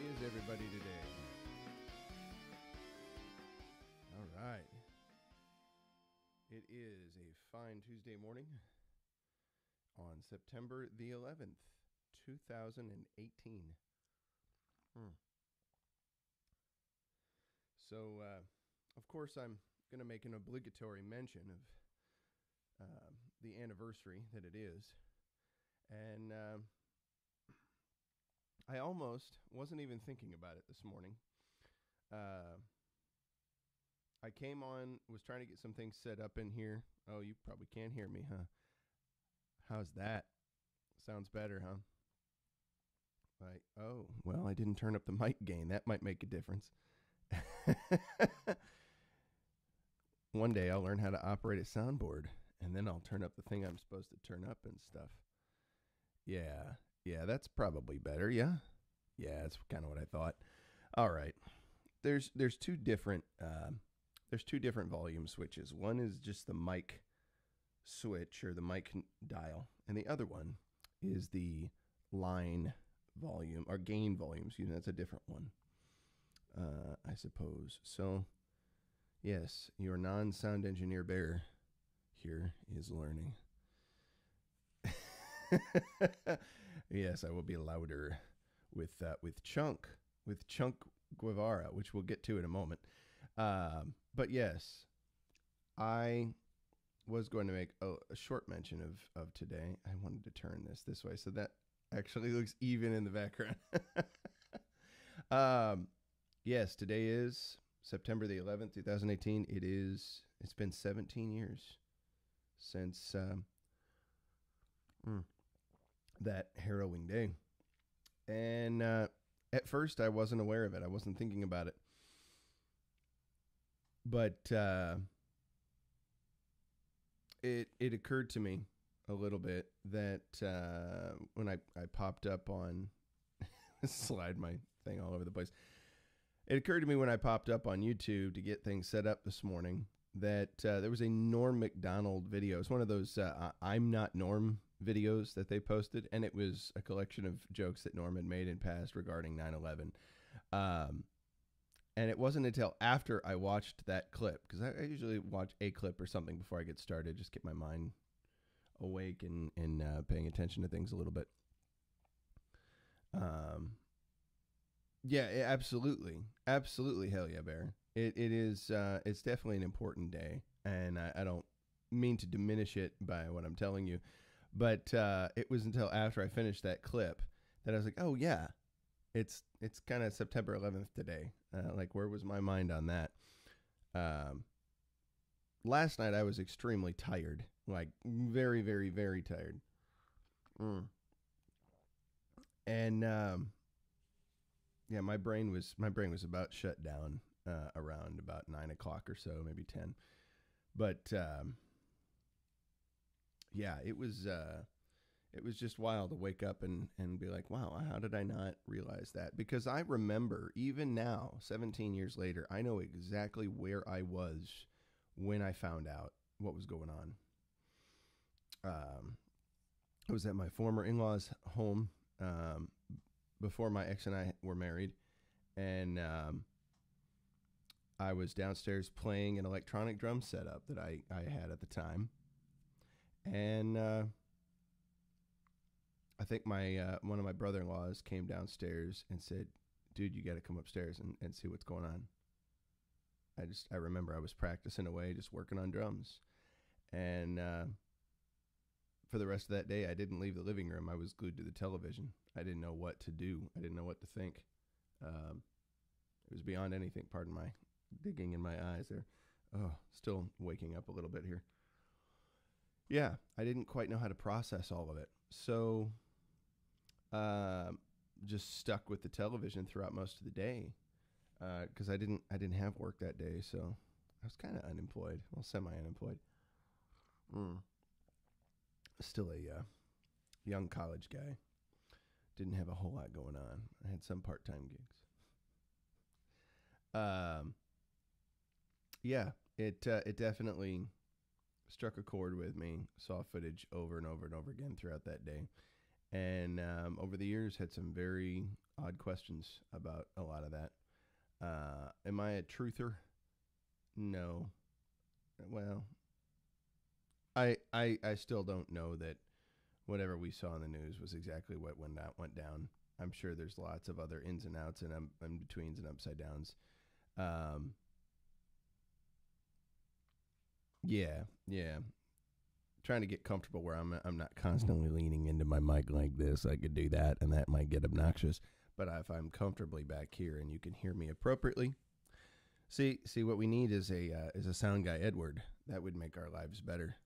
is everybody today? All right. It is a fine Tuesday morning on September the 11th, 2018. So, of course, I'm going to make an obligatory mention of the anniversary that it is. And I almost wasn't even thinking about it this morning. I came on, was trying to get some things set up in here. Oh, you probably can't hear me, huh? How's that? Sounds better, huh? Oh, well, I didn't turn up the mic gain. That might make a difference. One day I'll learn how to operate a soundboard, and then I'll turn up the thing I'm supposed to turn up and stuff. Yeah, that's probably better, yeah? Yeah, that's kind of what I thought. All right. There's two different volume switches. One is just the mic switch or the mic dial, and the other one is the line volume or gain volume. Excuse me, that's a different one, I suppose. So, yes, your non-sound engineer bear here is learning. Yes, I will be louder with Chunk Guevara, which we'll get to in a moment. But yes, I was going to make a short mention of today. I wanted to turn this way so that actually looks even in the background. Yes, today is September the 11th, 2018. It's been 17 years since that harrowing day. And at first I wasn't aware of it. I wasn't thinking about it. But it occurred to me a little bit that when I popped up on slide my thing all over the place. It occurred to me when I popped up on YouTube to get things set up this morning that there was a Norm Macdonald video. It's one of those I'm Not Norm videos that they posted, and it was a collection of jokes that Norm had made in past regarding 9/11. And it wasn't until after I watched that clip, because I usually watch a clip or something before I get started, just get my mind awake and paying attention to things a little bit. Yeah, absolutely. Hell yeah, Bear. It is, it's definitely an important day, and I don't mean to diminish it by what I'm telling you, but it was until after I finished that clip that I was like, oh yeah, it's kind of September 11th today. Like, where was my mind on that? Last night I was extremely tired, like very, very, very tired. And yeah, my brain was about shut down around about 9 o'clock or so, maybe 10. But yeah, it was just wild to wake up and be like, wow, how did I not realize that? Because I remember, even now, 17 years later, I know exactly where I was when I found out what was going on. I was at my former in-laws' home before my ex and I were married, and I was downstairs playing an electronic drum setup that I had at the time. And I think my one of my brother-in-laws came downstairs and said, dude, you got to come upstairs and see what's going on. I remember I was practicing away, just working on drums. And for the rest of that day, I didn't leave the living room. I was glued to the television. I didn't know what to do. I didn't know what to think. It was beyond anything. Pardon my digging in my eyes there. Oh, still waking up a little bit here. Yeah, I didn't quite know how to process all of it. So just stuck with the television throughout most of the day because I didn't have work that day. So I was kind of unemployed. Well, semi-unemployed. Still a young college guy. Didn't have a whole lot going on. I had some part-time gigs. Yeah, it definitely struck a chord with me. Saw footage over and over and over again throughout that day. And over the years, had some very odd questions about a lot of that. Am I a truther? No. Well, I still don't know that whatever we saw in the news was exactly what went down. I'm sure there's lots of other ins and outs and in betweens and upside downs. Um, yeah. Trying to get comfortable where I'm not constantly leaning into my mic like this. I could do that, and that might get obnoxious. But if I'm comfortably back here and you can hear me appropriately, see what we need is a sound guy Edward. That would make our lives better.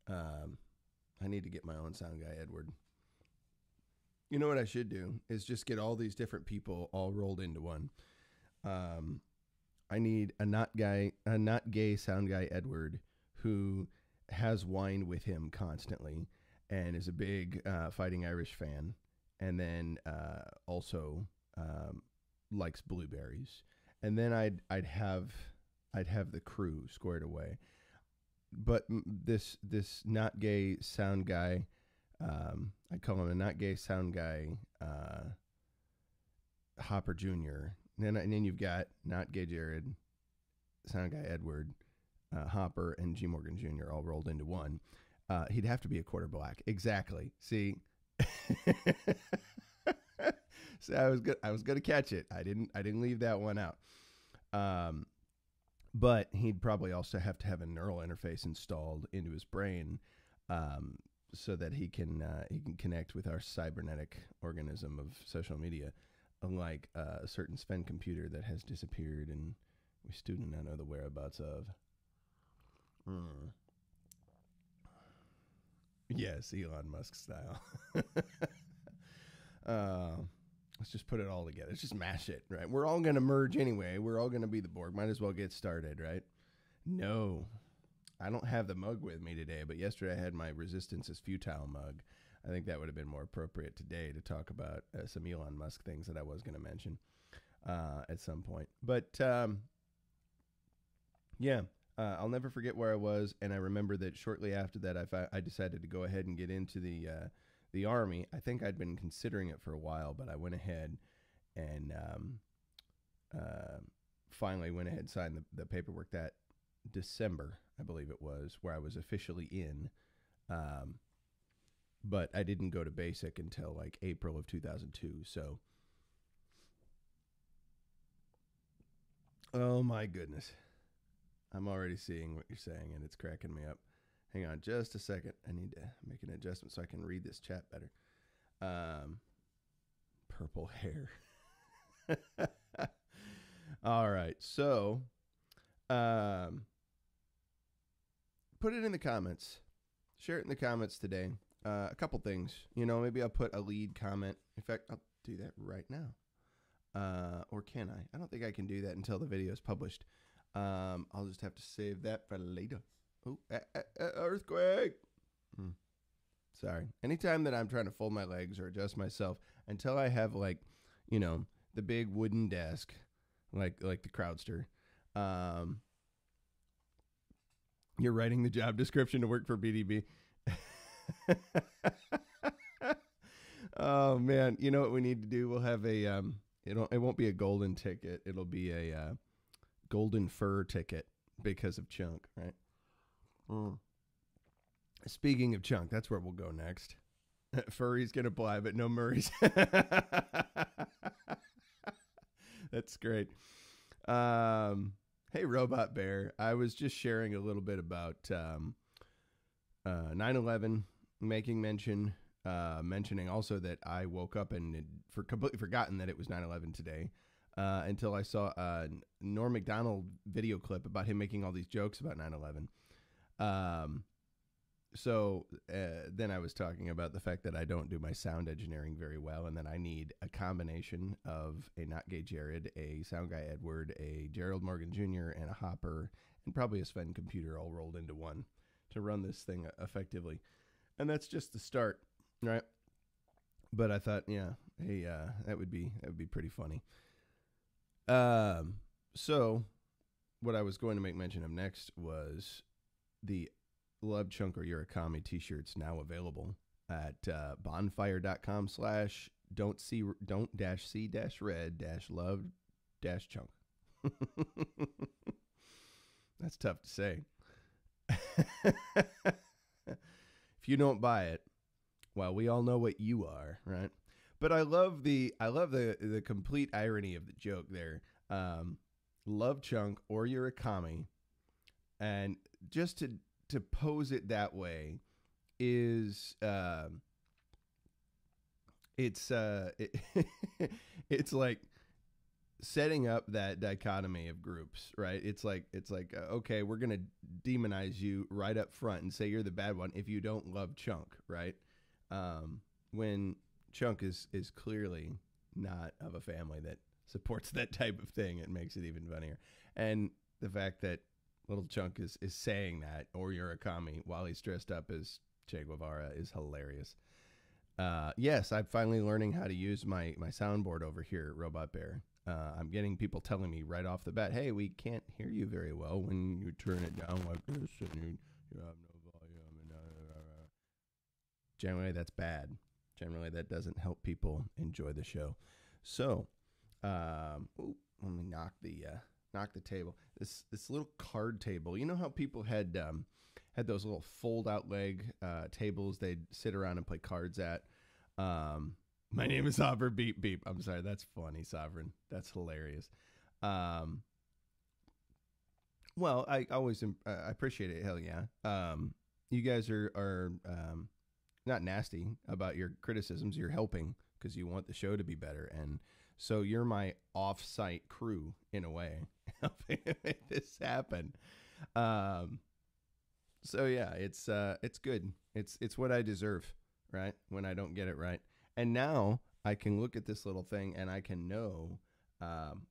I need to get my own sound guy Edward. You know what I should do is just get all these different people all rolled into one. I need a not gay sound guy Edward who has wine with him constantly and is a big Fighting Irish fan, and then also likes blueberries. And then I'd have the crew squared away. But this not gay sound guy, I call him a not gay sound guy, Hopper Jr. And then you've got not gay Jared, sound guy Edward, Hopper, and G. Morgan Jr. all rolled into one. He'd have to be a quarter black. Exactly. See, so I was gonna catch it. I didn't leave that one out. But he'd probably also have to have a neural interface installed into his brain, so that he can connect with our cybernetic organism of social media, unlike a certain Sven computer that has disappeared and we still do not know the whereabouts of. Yes, Elon Musk style. Let's just put it all together. Let's just mash it, right? We're all going to merge anyway. We're all going to be the Borg. Might as well get started, right? No, I don't have the mug with me today, but yesterday I had my Resistance is Futile mug. I think that would have been more appropriate today to talk about some Elon Musk things that I was going to mention at some point. But I'll never forget where I was, and I remember that shortly after that, I decided to go ahead and get into the Army. I think I'd been considering it for a while, but I went ahead and finally went ahead and signed the paperwork that December, I believe it was, where I was officially in. But I didn't go to basic until like April of 2002. So, oh my goodness. I'm already seeing what you're saying, and it's cracking me up. Hang on just a second. I need to make an adjustment so I can read this chat better. Purple hair. All right. So, put it in the comments. Share it in the comments today. A couple things. Maybe I'll put a lead comment. In fact, I'll do that right now. Or can I? I don't think I can do that until the video is published. I'll just have to save that for later. Oh, earthquake. Sorry. Anytime that I'm trying to fold my legs or adjust myself, until I have the big wooden desk, like the Crowdster, you're writing the job description to work for BDB. Oh man, you know what we need to do? We'll have a it won't be a golden ticket. It'll be a golden fur ticket because of Chunk, right? Speaking of Chunk, that's where we'll go next. Furry's gonna apply, but no Murray's. That's great. Hey, Robot Bear. I was just sharing a little bit about 9/11, making mentioning also that I woke up and had completely forgotten that it was 9/11 today, until I saw a Norm Macdonald video clip about him making all these jokes about 9/11. So then I was talking about the fact that I don't do my sound engineering very well, and that I need a combination of a not gay Jared, a sound guy Edward, a Gerald Morgan Jr., and a Hopper, and probably a Sven computer all rolled into one to run this thing effectively. And that's just the start, right? But I thought, hey, that would be pretty funny. So what I was going to make mention of next was the Love Chunk or You're a Commie t-shirts now available. at bonfire.com/don't-c-red-love-chunk. That's tough to say. If you don't buy it, well, we all know what you are, right? But I love the complete irony of the joke there. Love chunk or you're a commie, and just to pose it that way is it's it's like setting up that dichotomy of groups, right? It's like okay, we're gonna demonize you right up front and say you're the bad one if you don't love chunk, right? When chunk is clearly not of a family that supports that type of thing, it makes it even funnier. And the fact that little chunk is saying that, or you're a commie, while he's dressed up as Che Guevara is hilarious. Yes, I'm finally learning how to use my soundboard over here, Robot Bear. I'm getting people telling me right off the bat, hey, we can't hear you very well when you turn it down like this and you have no volume. And generally, that's bad. Generally, that doesn't help people enjoy the show. So, let me knock the table. This little card table. You know how people had those little fold out leg tables they'd sit around and play cards at. My name is Sovereign Beep Beep. I'm sorry, that's funny, Sovereign. That's hilarious. Well, I always I appreciate it. Hell yeah. You guys are not nasty about your criticisms. You're helping because you want the show to be better, and so you're my off-site crew in a way, helping make this happen. So yeah, it's good. It's what I deserve, right? When I don't get it right. And now I can look at this little thing and I can know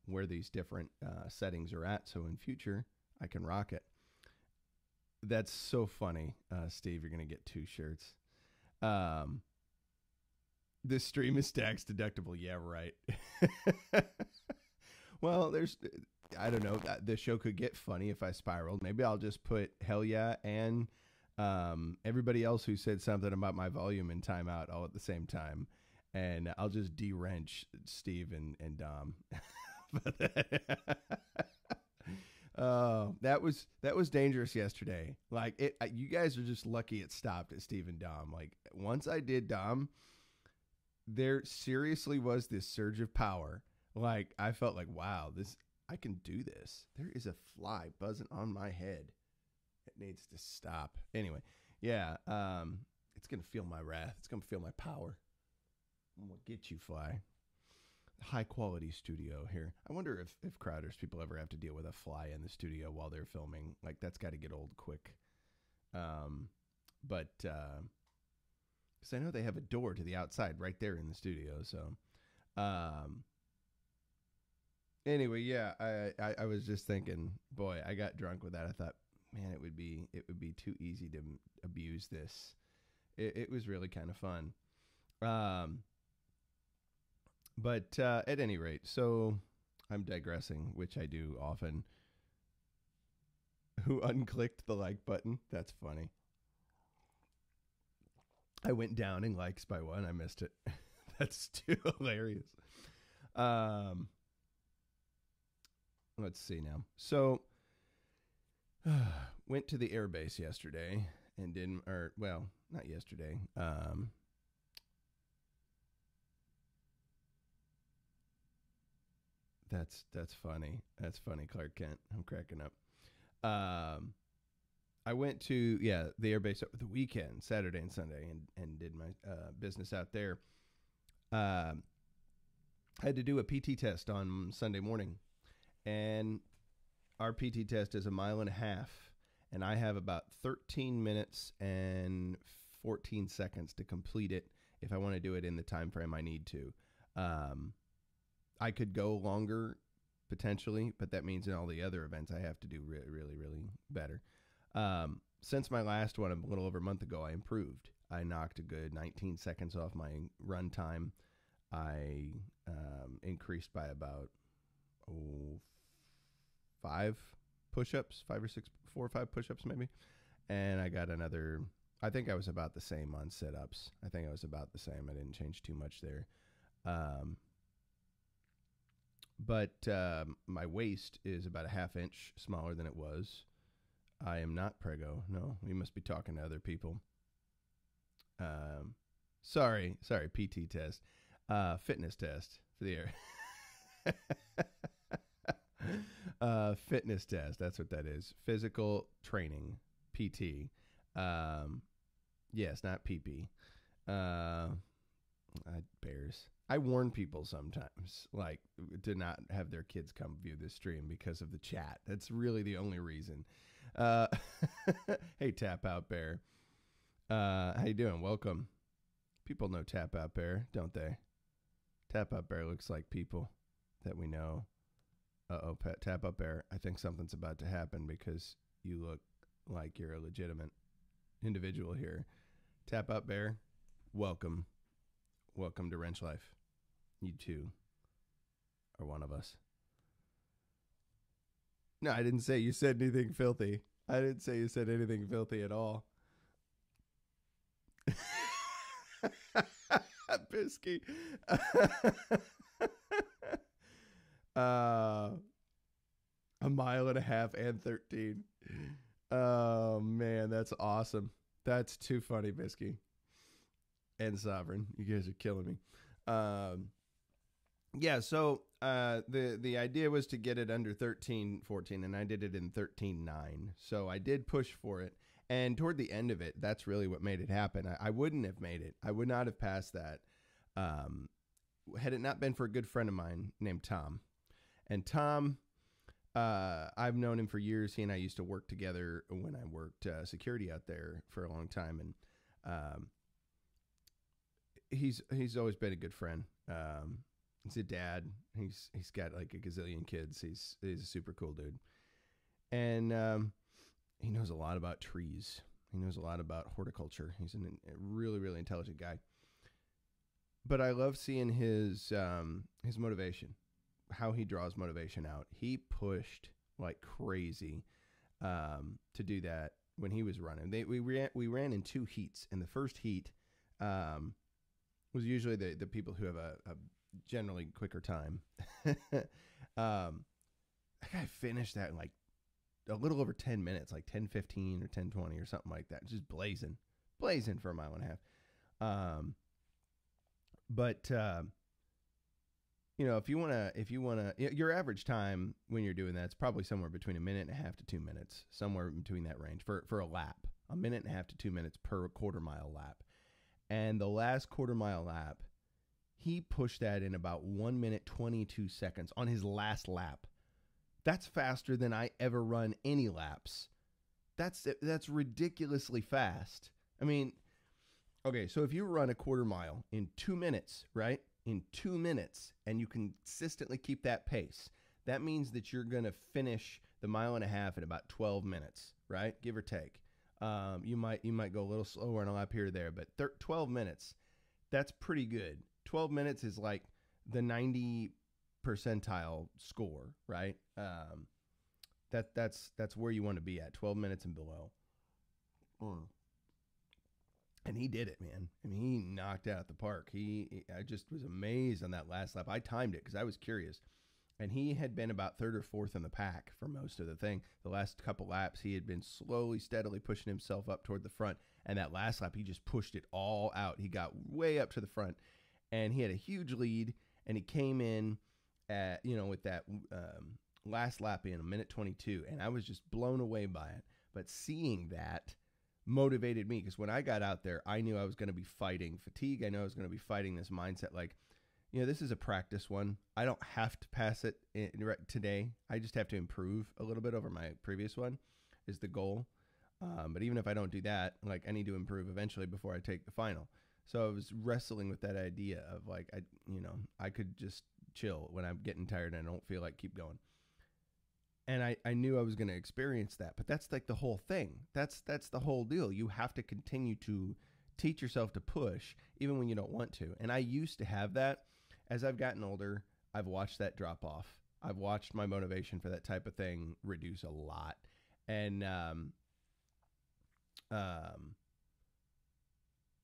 where these different settings are at. So in future, I can rock it. That's so funny, Steve. You're going to get 2 shirts. This stream is tax deductible. Yeah, right. Well, I don't know. The show could get funny if I spiraled. Maybe I'll just put hell yeah and everybody else who said something about my volume and timeout all at the same time. And I'll just de-wrench Steve and Dom. Oh, that was dangerous yesterday. Like you guys are just lucky it stopped at Steve and Dom. Like once I did Dom, there seriously was this surge of power. Like I felt like, wow, I can do this. There is a fly buzzing on my head. It needs to stop. Anyway, yeah, it's gonna feel my wrath. It's gonna feel my power. I'm gonna get you, fly. High quality studio here. I wonder if Crowders people ever have to deal with a fly in the studio while they're filming. Like that's got to get old quick. But because I know they have a door to the outside right there in the studio. So, anyway, yeah, I was just thinking, boy, I got drunk with that. I thought, man, it would be too easy to abuse this. It was really kind of fun. But at any rate, so I'm digressing, which I do often. Who unclicked the like button? That's funny. I went down in likes by 1. I missed it. That's too hilarious. Let's see now. So, went to the airbase yesterday and not yesterday. That's funny. That's funny, Clark Kent. I'm cracking up. I went to the airbase over the weekend, Saturday and Sunday, and did my business out there. I had to do a PT test on Sunday morning, and our PT test is 1.5 miles, and I have about 13 minutes and 14 seconds to complete it if I want to do it in the time frame I need to. I could go longer potentially, but that means in all the other events I have to do really, really, really better. Since my last one a little over a month ago, I improved. I knocked a good 19 seconds off my run time. I increased by about 5 push-ups, 4 or 5 push-ups maybe. And I got another I think I was about the same on sit-ups. I think I was about the same. I didn't change too much there. But my waist is about a half inch smaller than it was. I am not prego. No, we must be talking to other people. Sorry, PT test. Fitness test for the air. Fitness test. That's what that is. Physical training, PT. Yes, not PP. Bears. I warn people sometimes, like, to not have their kids come view this stream because of the chat. That's really the only reason. Hey, Tap Out Bear. How you doing? Welcome. People know Tap Out Bear, don't they? Tap Out Bear looks like people that we know. Uh-oh, Tap Out Bear. I think something's about to happen because you look like you're a legitimate individual here. Tap Out Bear, welcome. Welcome to Wrench Life. You too are one of us. No, I didn't say you said anything filthy. I didn't say you said anything filthy at all. Bisky. A mile and a half and 13. Oh, man, that's awesome. That's too funny, Bisky. And Sovereign. You guys are killing me. Yeah, so the idea was to get it under 13:14, and I did it in 13:9. So I did push for it. And toward the end of it, that's really what made it happen. I wouldn't have made it. I would not have passed that had it not been for a good friend of mine named Tom. And Tom, I've known him for years. He and I used to work together when I worked security out there for a long time. And he's always been a good friend. He's a dad. He's got like a gazillion kids. He's a super cool dude. And he knows a lot about trees. He knows a lot about horticulture. He's a really, really intelligent guy. But I love seeing his motivation, how he draws motivation out. He pushed like crazy to do that when he was running. We ran in 2 heats. And the first heat was usually the people who have a generally quicker time. That guy finished that in like a little over 10 minutes, like 10:15 or 10:20 or something like that. Just blazing for a mile and a half. But you know, if you want to, your average time when you're doing that, it's probably somewhere between 1.5 minutes to 2 minutes, somewhere between that range for a lap, 1.5 minutes to 2 minutes per quarter-mile lap. And the last quarter-mile lap, he pushed that in about 1 minute, 22 seconds on his last lap. That's faster than I ever run any laps. That's ridiculously fast. I mean, okay, so if you run a quarter mile in 2 minutes, right? In 2 minutes, and you consistently keep that pace, that means that you're going to finish the mile and a half in about 12 minutes, right? Give or take. You might go a little slower on a lap here or there, but 12 minutes, that's pretty good. 12 minutes is like the 90 percentile score, right? That's where you want to be at, 12 minutes and below. And he did it, man. I mean, he knocked it out the park. I just was amazed on that last lap. I timed it because I was curious. And he had been about 3rd or 4th in the pack for most of the thing. The last couple laps, he had been slowly, steadily pushing himself up toward the front. And that last lap, he just pushed it all out. He got way up to the front. And he had a huge lead. And he came in at, with that last lap in 1:22. And I was just blown away by it. But seeing that motivated me, because when I got out there, I knew I was going to be fighting fatigue. I know I was going to be fighting this mindset like, this is a practice one. I don't have to pass it today. I just have to improve a little bit over my previous one is the goal. But even if I don't do that, like, I need to improve eventually before I take the final. So I was wrestling with that idea of like, I could just chill when I'm getting tired and I don't feel like keep going. And I knew I was going to experience that, but that's like the whole thing. That's the whole deal. You have to continue to teach yourself to push even when you don't want to. And I used to have that. As I've gotten older, I've watched that drop off. I've watched my motivation for that type of thing reduce a lot. And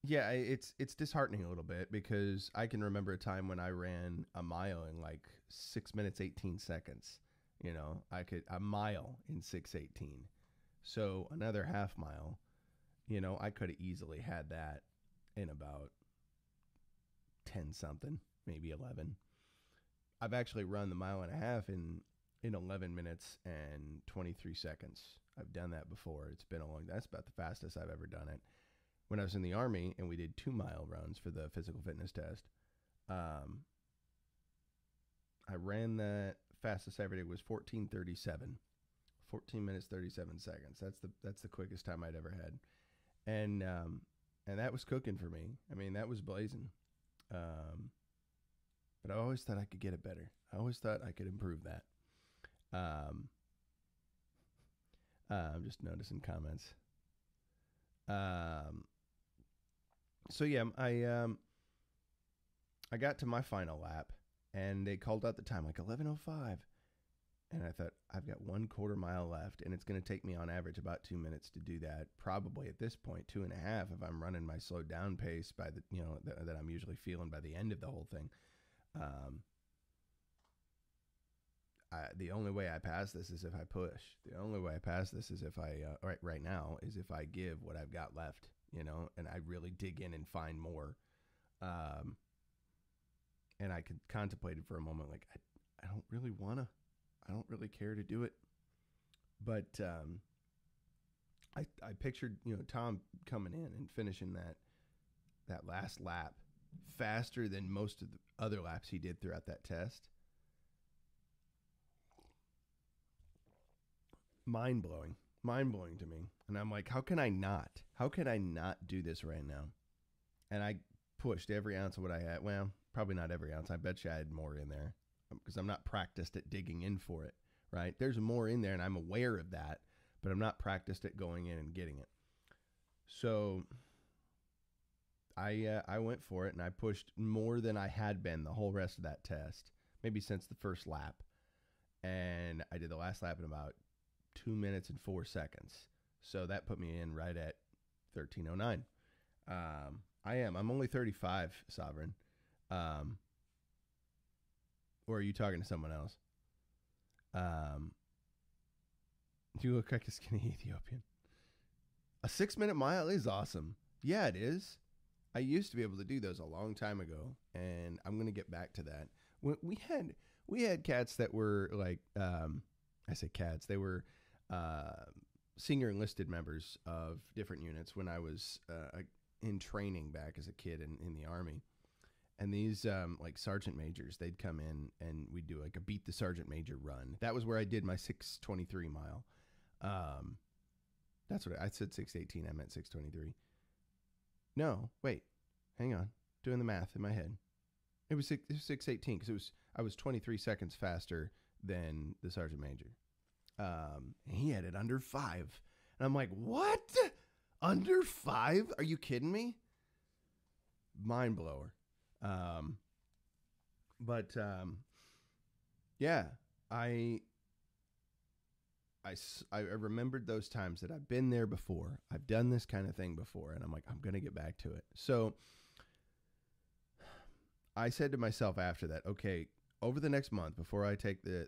Yeah, it's disheartening a little bit because I can remember a time when I ran a mile in like 6 minutes 18 seconds. You know, I could a mile in 6:18. So another half mile, you know, I could have easily had that in about 10 something, maybe 11. I've actually run the mile and a half in 11 minutes and 23 seconds. I've done that before. It's been a long. That's about the fastest I've ever done it. When I was in the Army and we did 2 mile runs for the physical fitness test, um, I ran that fastest I ever did was 14:37, 14 minutes 37 seconds. That's the quickest time I'd ever had, and that was cooking for me. I mean, that was blazing. Um, but I always thought I could get it better. I always thought I could improve that. Um, I'm just noticing comments. Um, so yeah, I got to my final lap, and they called out the time like 11:05, and I thought I've got 1/4 mile left, and it's going to take me on average about 2 minutes to do that. Probably at this point 2.5 if I'm running my slowed down pace by the that I'm usually feeling by the end of the whole thing. Um, the only way I pass this is if I push. The only way I pass this is if I right now is if I give what I've got left, and I really dig in and find more. Um, and I could contemplate it for a moment, like I don't really wanna, I don't really care to do it, but I pictured Tom coming in and finishing that last lap faster than most of the other laps he did throughout that test. Mind blowing to me. And I'm like, how can I not do this right now? And I pushed every ounce of what I had. Well, probably not every ounce. I bet you I had more in there because I'm not practiced at digging in for it, right? There's more in there and I'm aware of that, but I'm not practiced at going in and getting it. So I went for it and I pushed more than I had been the whole rest of that test, maybe since the first lap. And I did the last lap in about 2 minutes and 4 seconds. So that put me in right at 13:09. I'm only 35, Sovereign. Or are you talking to someone else? You look like a skinny Ethiopian. A 6-minute mile is awesome. Yeah, it is. I used to be able to do those a long time ago, and I'm going to get back to that. We had cats that were like, I say cats, they were senior enlisted members of different units when I was in training back as a kid in the Army. And these like sergeant majors, they'd come in and we'd do like a beat the sergeant major run. That was where I did my 6:23 mile. That's what I said 6:18. I meant 6:23. No, wait, hang on. Doing the math in my head. It was 6:18 because I was 23 seconds faster than the sergeant major. He had it under 5. And I'm like, what? Under 5? Are you kidding me? Mind blower. Yeah, I remembered those times that I've been there before. I've done this kind of thing before, and I'm like, I'm going to get back to it. So I said to myself after that, okay, over the next month, before I take the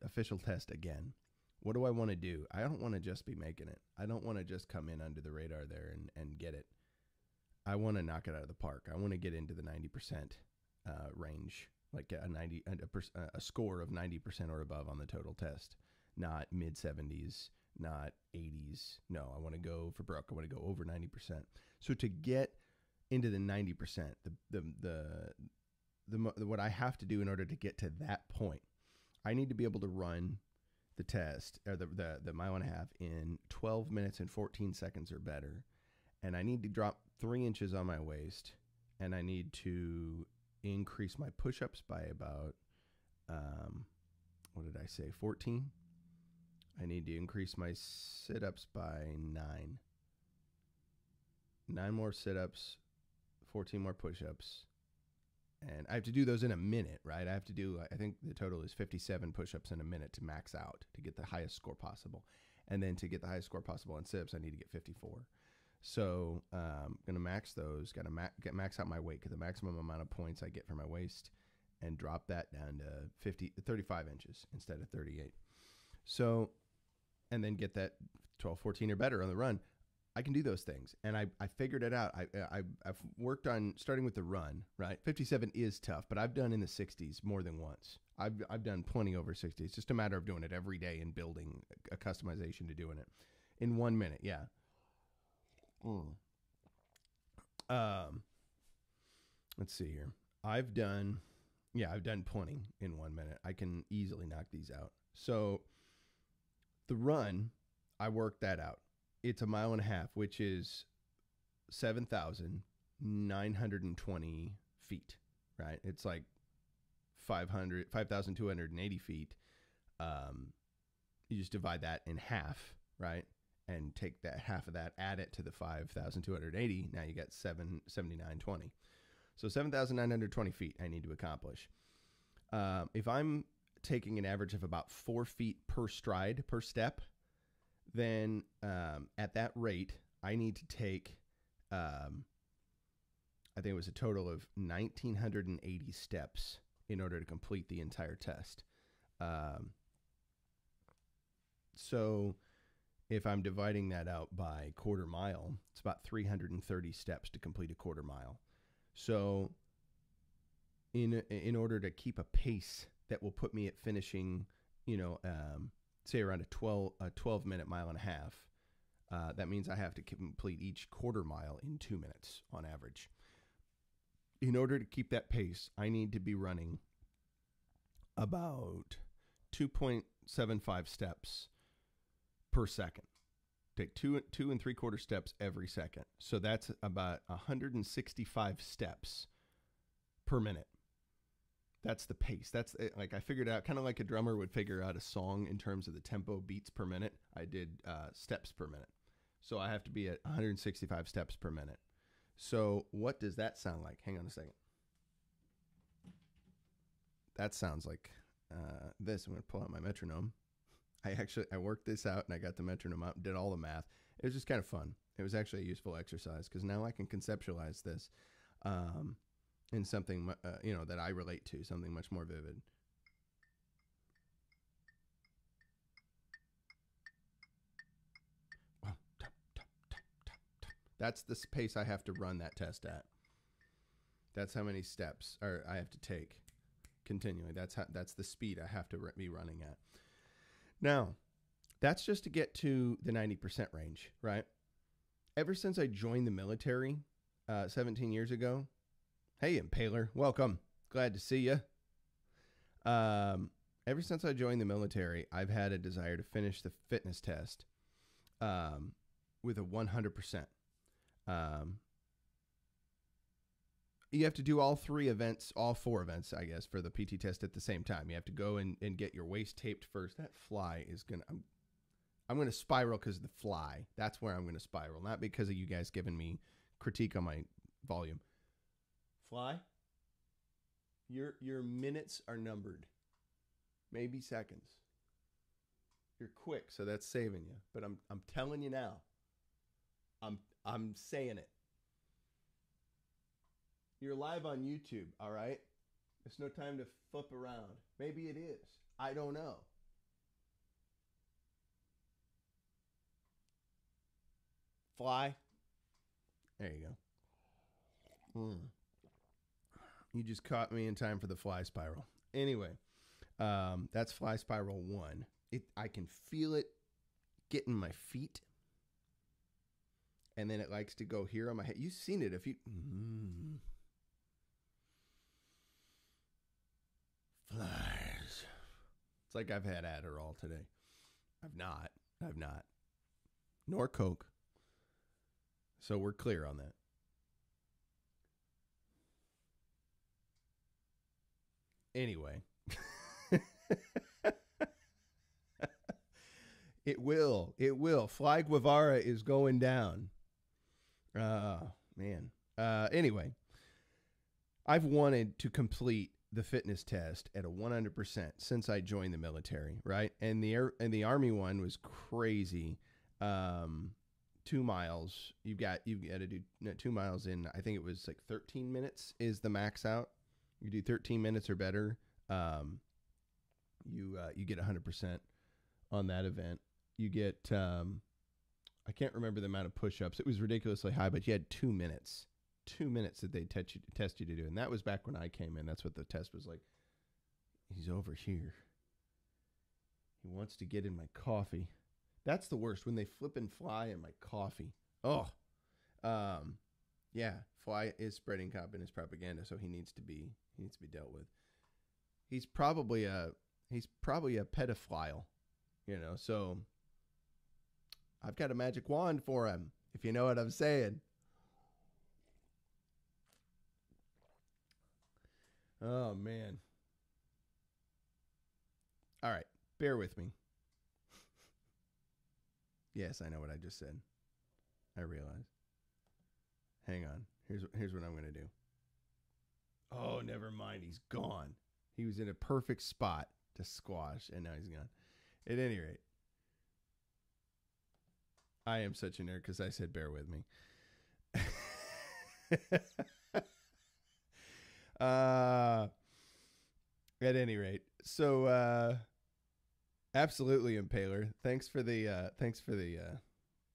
official test again, what do I want to do? I don't want to just be making it. I don't want to just come in under the radar there and get it. I want to knock it out of the park. I want to get into the 90% range, like a score of 90% or above on the total test, not mid 70s, not 80s. No, I want to go for Brooke. I want to go over 90%. So to get into the 90%, what I have to do in order to get to that point, I need to be able to run the test or the mile and a half in 12 minutes and 14 seconds or better. And I need to drop 3 inches on my waist, and I need to increase my push-ups by about, what did I say, 14? I need to increase my sit-ups by 9. 9 more sit-ups, 14 more push-ups. And I have to do those in a minute, right? I have to do, I think the total is 57 push-ups in a minute to max out, to get the highest score possible. And then to get the highest score possible on sit-ups, I need to get 54. So gonna max those. Got to max out my weight, because the maximum amount of points I get for my waist, and drop that down to 35 inches instead of 38. So, and then get that 12, 14 or better on the run. I can do those things, and I figured it out. I've worked on starting with the run, right? 57 is tough, but I've done in the 60s more than once. I've done plenty over 60. It's just a matter of doing it every day and building a customization to doing it in 1 minute. Yeah. Let's see here. I've done plenty in 1 minute. I can easily knock these out. So the run, I worked that out. It's 1.5 miles, which is 7,920 feet, right? It's like 5,280 feet. You just divide that in half, right? And take that half of that, add it to the 5,280. Now you get 7,920. So 7,920 feet I need to accomplish. If I'm taking an average of about 4 feet per stride, per step, then at that rate, I need to take, I think it was a total of 1,980 steps in order to complete the entire test. So if I'm dividing that out by quarter mile, it's about 330 steps to complete a quarter mile. So in order to keep a pace that will put me at finishing, say around a 12-minute 1.5 miles, that means I have to complete each quarter mile in 2 minutes on average. In order to keep that pace, I need to be running about 2.75 steps per second. Take 2 3/4 steps every second. So that's about 165 steps per minute. That's the pace. That's like I figured out, kind of like a drummer would figure out a song in terms of the tempo, beats per minute. I did steps per minute. So I have to be at 165 steps per minute. So what does that sound like? Hang on a second. That sounds like this. I'm going to pull out my metronome. I worked this out, and I got the metronome out and did all the math. It was just kind of fun. It was actually a useful exercise, because now I can conceptualize this in something that I relate to, something much more vivid. That's the pace I have to run that test at. That's how many steps I have to take continually. That's the speed I have to be running at. Now, that's just to get to the 90% range, right? Ever since I joined the military 17 years ago, hey, Impaler, welcome. Glad to see you. Ever since I joined the military, I've had a desire to finish the fitness test with a 100%. You have to do all 4 events, I guess, for the PT test at the same time. You have to go and get your waist taped first. That fly is I'm going to spiral because of the fly. That's where I'm going to spiral, not because of you guys giving me critique on my volume. Fly, your minutes are numbered, maybe seconds. You're quick, so that's saving you. But I'm telling you now. I'm saying it. You're live on YouTube, all right? It's no time to flip around. Maybe it is. I don't know. Fly. There you go. You just caught me in time for the fly spiral. Anyway, that's fly spiral 1. I can feel it getting my feet. And then it likes to go here on my head. You've seen it if you... Flies. It's like I've had Adderall today. I've not. Nor Coke. So we're clear on that. Anyway. It will. Fly Guevara is going down. Man. Anyway. I've wanted to complete the fitness test at a 100% since I joined the military, right? And the Army one was crazy 2 miles. You got to do 2 miles in. I think it was like 13 minutes is the max out. You do 13 minutes or better. You get 100% on that event. You get I can't remember the amount of push-ups. It was ridiculously high, but you had 2 minutes. 2 minutes that they test you to do, and that was back when I came in. That's what the test was like. He's over here. He wants to get in my coffee. That's the worst, when they flip and fly in my coffee. Oh, yeah. Fly is spreading communist propaganda, so he needs to be dealt with. He's probably a pedophile, So I've got a magic wand for him, if you know what I'm saying. Oh man. All right, bear with me. Yes, I know what I just said. I realize. Hang on. Here's what I'm going to do. Oh, never mind. He's gone. He was in a perfect spot to squash, and now he's gone. At any rate, I am such a nerd because I said bear with me. At any rate, so absolutely, Impaler. Thanks for the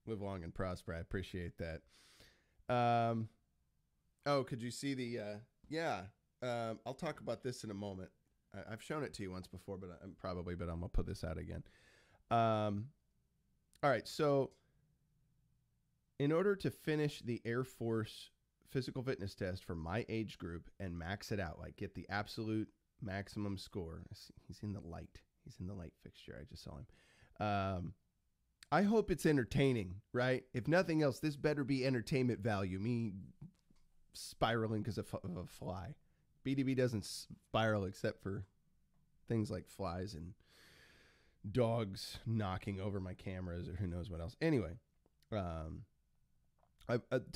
live long and prosper. I appreciate that. Oh, could you see the I'll talk about this in a moment. I've shown it to you once before, but I'm gonna put this out again. All right, so in order to finish the Air Force physical fitness test for my age group and max it out, like get the absolute maximum score. He's in the light. He's in the light fixture. I just saw him. I hope it's entertaining, right? If nothing else, this better be entertainment value. Me spiraling because of a fly. BDB doesn't spiral except for things like flies and dogs knocking over my cameras or who knows what else. Anyway, to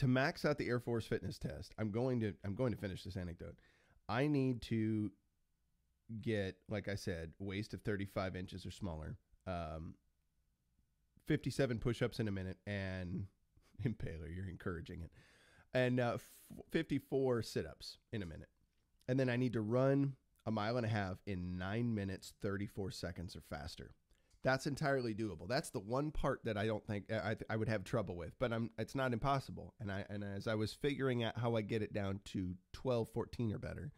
max out the Air Force fitness test, I'm going to finish this anecdote. I need to get, like I said, waist of 35 inches or smaller, 57 push-ups in a minute, and Impaler, you're encouraging it, and 54 sit-ups in a minute. And then I need to run a mile and a half in 9 minutes, 34 seconds or faster. That's entirely doable. That's the one part that I don't think I would have trouble with, but it's not impossible. And as I was figuring out how I get it down to 12, 14 or better,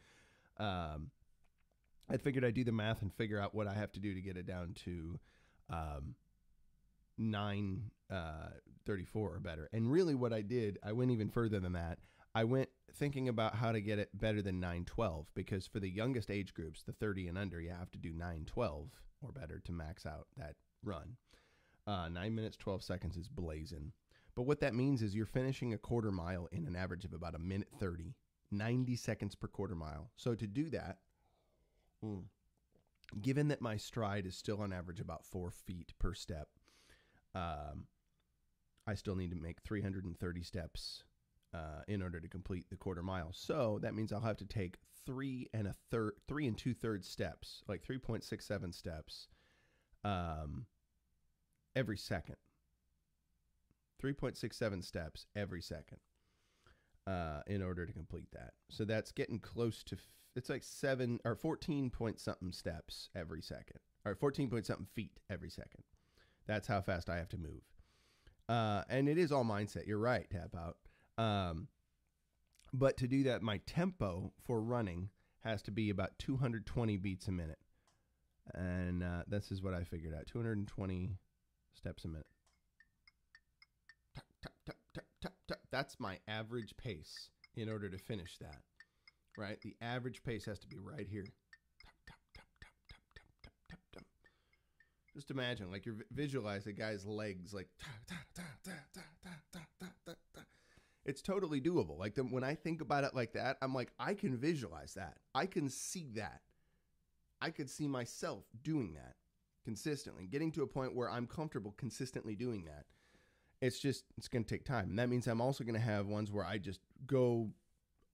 I figured I'd do the math and figure out what I have to do to get it down to 9:34 or better. And really what I did, I went even further than that. I went thinking about how to get it better than 9:12, because for the youngest age groups, the 30 and under, you have to do 9:12 or better to max out that run. 9 minutes, 12 seconds is blazing. But what that means is you're finishing a quarter mile in an average of about 1:30, 90 seconds per quarter mile. So to do that, given that my stride is still on average about 4 feet per step, I still need to make 330 steps in order to complete the quarter mile. So that means I'll have to take 3 2/3 steps, like 3.67 steps every second. 3.67 steps every second in order to complete that. So that's getting close to, it's like 7 or 14 point something steps every second, or 14 point something feet every second. That's how fast I have to move. And it is all mindset. You're right, Tap Out. But to do that, my tempo for running has to be about 220 beats a minute. And this is what I figured out. 220 steps a minute. Tap, tap, tap, tap, tap, tap. That's my average pace in order to finish that. Right? The average pace has to be right here. Tap, tap, tap, tap, tap, tap, tap, tap, tap. Just imagine, like, you visualize a guy's legs, like, ta, ta, ta, ta, ta, ta, ta, ta, ta, ta. It's totally doable. Like, when I think about it like that, I'm like, I can visualize that. I can see that. I could see myself doing that consistently, getting to a point where I'm comfortable consistently doing that. It's going to take time. And that means I'm also going to have ones where I just go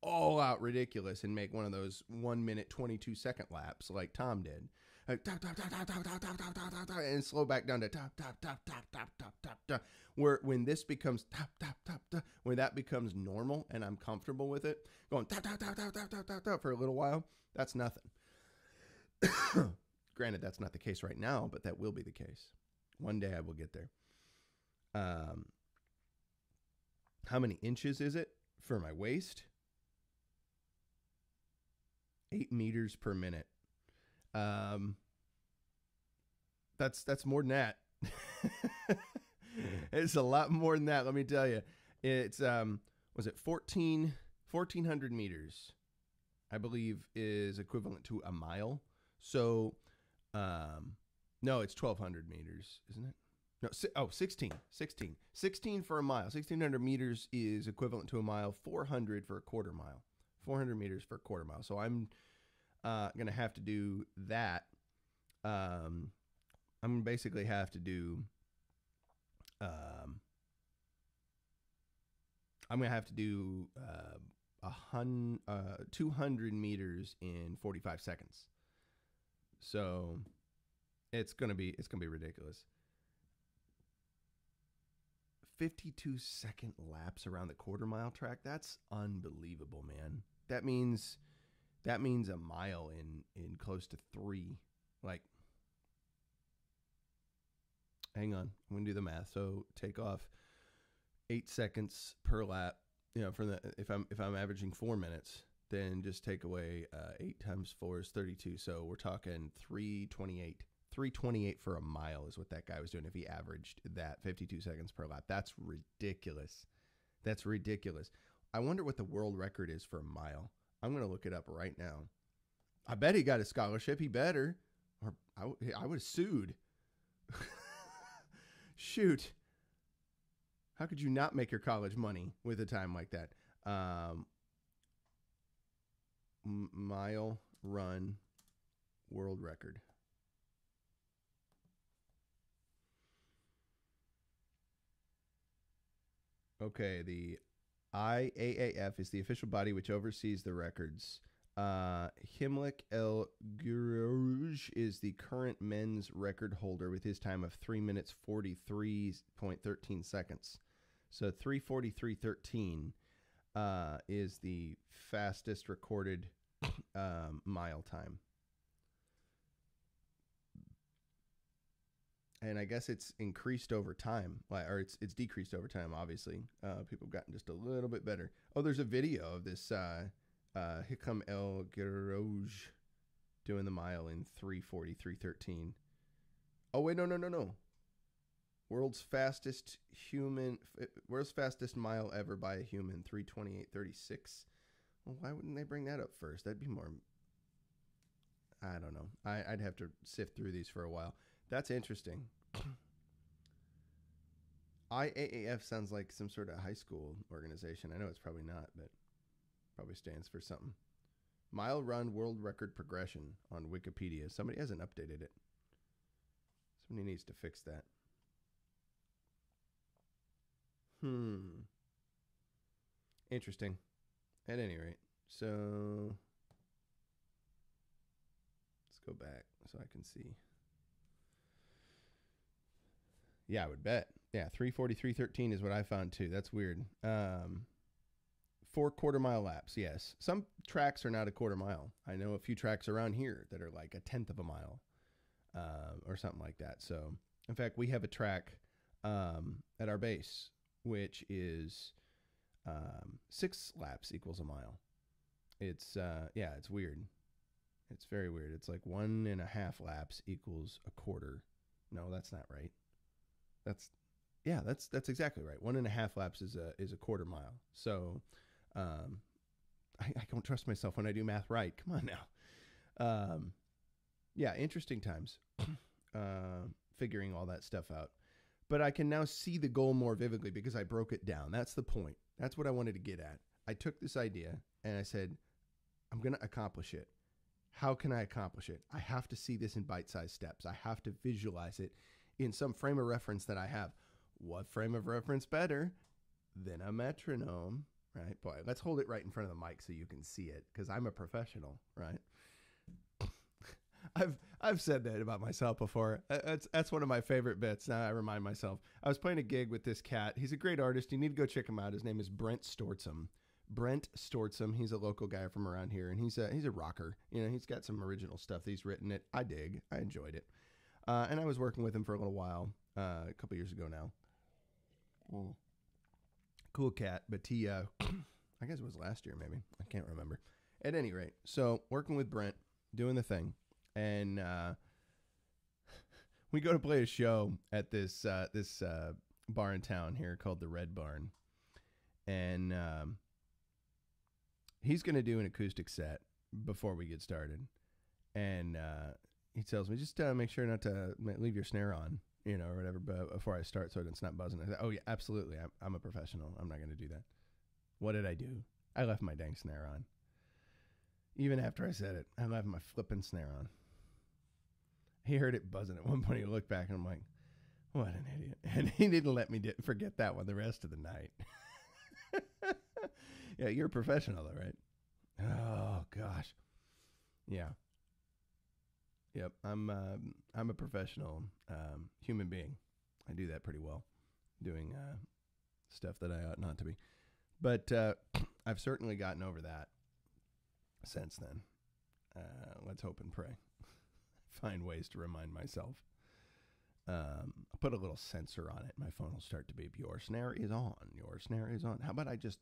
all out ridiculous and make one of those 1 minute 22-second laps like Tom did. And slow back down to top, top, top, top, top, top, top, top. Where when this becomes top, top, top, top, when that becomes normal and I'm comfortable with it, going top, top, top, top, top, top, top, top for a little while, that's nothing. Granted, that's not the case right now, but that will be the case. One day I will get there. How many inches is it for my waist? 8 meters per minute. That's more than that. It's a lot more than that. Let me tell you, it's, was it 1,400 meters, I believe is equivalent to a mile. So, no, it's 1,200 meters, isn't it? No, 16 for a mile. 1,600 meters is equivalent to a mile. 400 for a quarter mile. 400 meters for a quarter mile. So I'm going to have to do that. I'm going to basically have to do, I'm going to have to do 200 meters in 45 seconds. So it's going to be ridiculous. 52-second laps around the quarter mile track. That's unbelievable, man. That means a mile in close to 3. Like, hang on, I'm gonna do the math. So take off 8 seconds per lap. You know, from the if I'm averaging 4 minutes, then just take away 8 times 4 is 32. So we're talking 328. 328 for a mile is what that guy was doing if he averaged that 52 seconds per lap. That's ridiculous. That's ridiculous. I wonder what the world record is for a mile. I'm going to look it up right now. I bet he got a scholarship. He better. Or I would have sued. Shoot. How could you not make your college money with a time like that? Mile run world record. Okay, the IAAF is the official body which oversees the records. Himlik El Gurouj is the current men's record holder with his time of 3 minutes 43.13 seconds. So 3:43.13 is the fastest recorded mile time. And I guess it's increased over time, or it's decreased over time, obviously. People have gotten just a little bit better. Oh, there's a video of this Hikam El Gurouj doing the mile in 3:43.13. Oh, wait, no. World's fastest mile ever by a human, 3:28.36. Well, why wouldn't they bring that up first? That'd be more, I don't know. I'd have to sift through these for a while. That's interesting. IAAF sounds like some sort of high school organization. I know it's probably not, but probably stands for something. Mile run world record progression on Wikipedia. Somebody hasn't updated it. Somebody needs to fix that. Interesting. At any rate, so let's go back so I can see. Yeah, I would bet. Yeah, 3:43.13 is what I found too. That's weird. 4 quarter mile laps, yes. Some tracks are not a quarter mile. I know a few tracks around here that are like a tenth of a mile or something like that. So, in fact, we have a track at our base, which is 6 laps equals a mile. It's, it's weird. It's very weird. It's like 1.5 laps equals a quarter. No, that's not right. That's exactly right. 1.5 laps is a quarter mile. So, I don't trust myself when I do math right. Come on now. Interesting times, figuring all that stuff out. But I can now see the goal more vividly because I broke it down. That's the point. That's what I wanted to get at. I took this idea and I said, I'm going to accomplish it. How can I accomplish it? I have to see this in bite-sized steps. I have to visualize it in some frame of reference that I have. What frame of reference better than a metronome, right? Boy, let's hold it right in front of the mic so you can see it, because I'm a professional, right? I've said that about myself before. That's one of my favorite bits. Now I remind myself. I was playing a gig with this cat. He's a great artist. You need to go check him out. His name is Brent Stortzum. Brent Stortzum. He's a local guy from around here, and he's a rocker. You know, he's got some original stuff that he's written. I dig. I enjoyed it. And I was working with him for a little while, a couple years ago now. Cool cat, but he, I guess it was last year maybe. I can't remember. At any rate, so working with Brent, doing the thing, and we go to play a show at this bar in town here called the Red Barn, and he's going to do an acoustic set before we get started, and he tells me, just make sure not to leave your snare on, you know, or whatever, but before I start, so it's not buzzing. I said, oh yeah, absolutely. I'm a professional. I'm not going to do that. What did I do? I left my dang snare on. Even after I said it, I left my flipping snare on. He heard it buzzing at one point. He looked back and I'm like, what an idiot. And he didn't let me forget that one the rest of the night. Yeah, you're a professional though, right? Oh gosh. Yeah. Yep. I'm a professional human being. I do that pretty well, doing stuff that I ought not to be. But I've certainly gotten over that since then. Let's hope and pray. Find ways to remind myself. I'll put a little sensor on it. My phone will start to beep. Your snare is on. Your snare is on. How about I just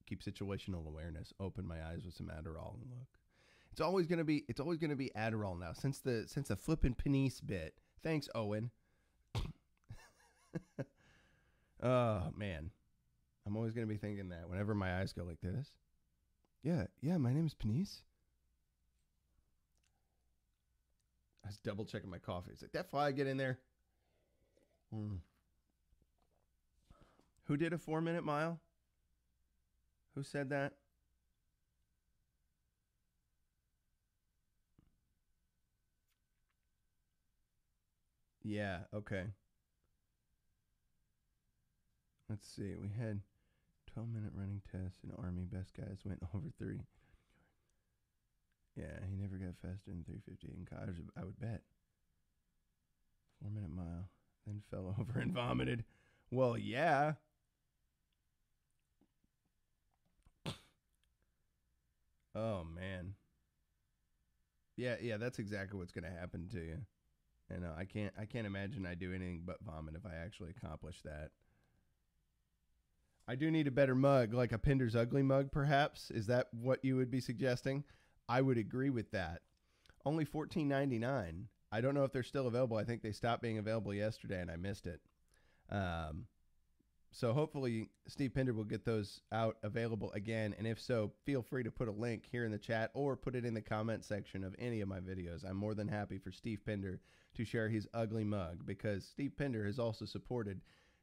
keep situational awareness, open my eyes with some Adderall and look. It's always gonna be Adderall now. Since the flippin' Penice bit. Thanks, Owen. Oh man. I'm always gonna be thinking that whenever my eyes go like this. Yeah, my name is Penice. I was double checking my coffee. It's like, that fly get in there. Who did a 4-minute mile? Who said that? Yeah, okay. Let's see. We had 12-minute running test in Army. Best guys went over 30. Yeah, he never got faster than 350 in college, I would bet. 4-minute mile. Then fell over and vomited. Well, yeah. Oh, man. Yeah, that's exactly what's going to happen to you. And I can't imagine I do anything but vomit if I actually accomplish that. I do need a better mug, like a Pinder's Ugly mug, perhaps. Is that what you would be suggesting? I would agree with that. Only $14.99. I don't know if they're still available. I think they stopped being available yesterday, and I missed it. So hopefully Steve Pinder will get those out available again. And if so, feel free to put a link here in the chat or put it in the comment section of any of my videos. I'm more than happy for Steve Pinder to share his ugly mug, because Steve Pinder has also supported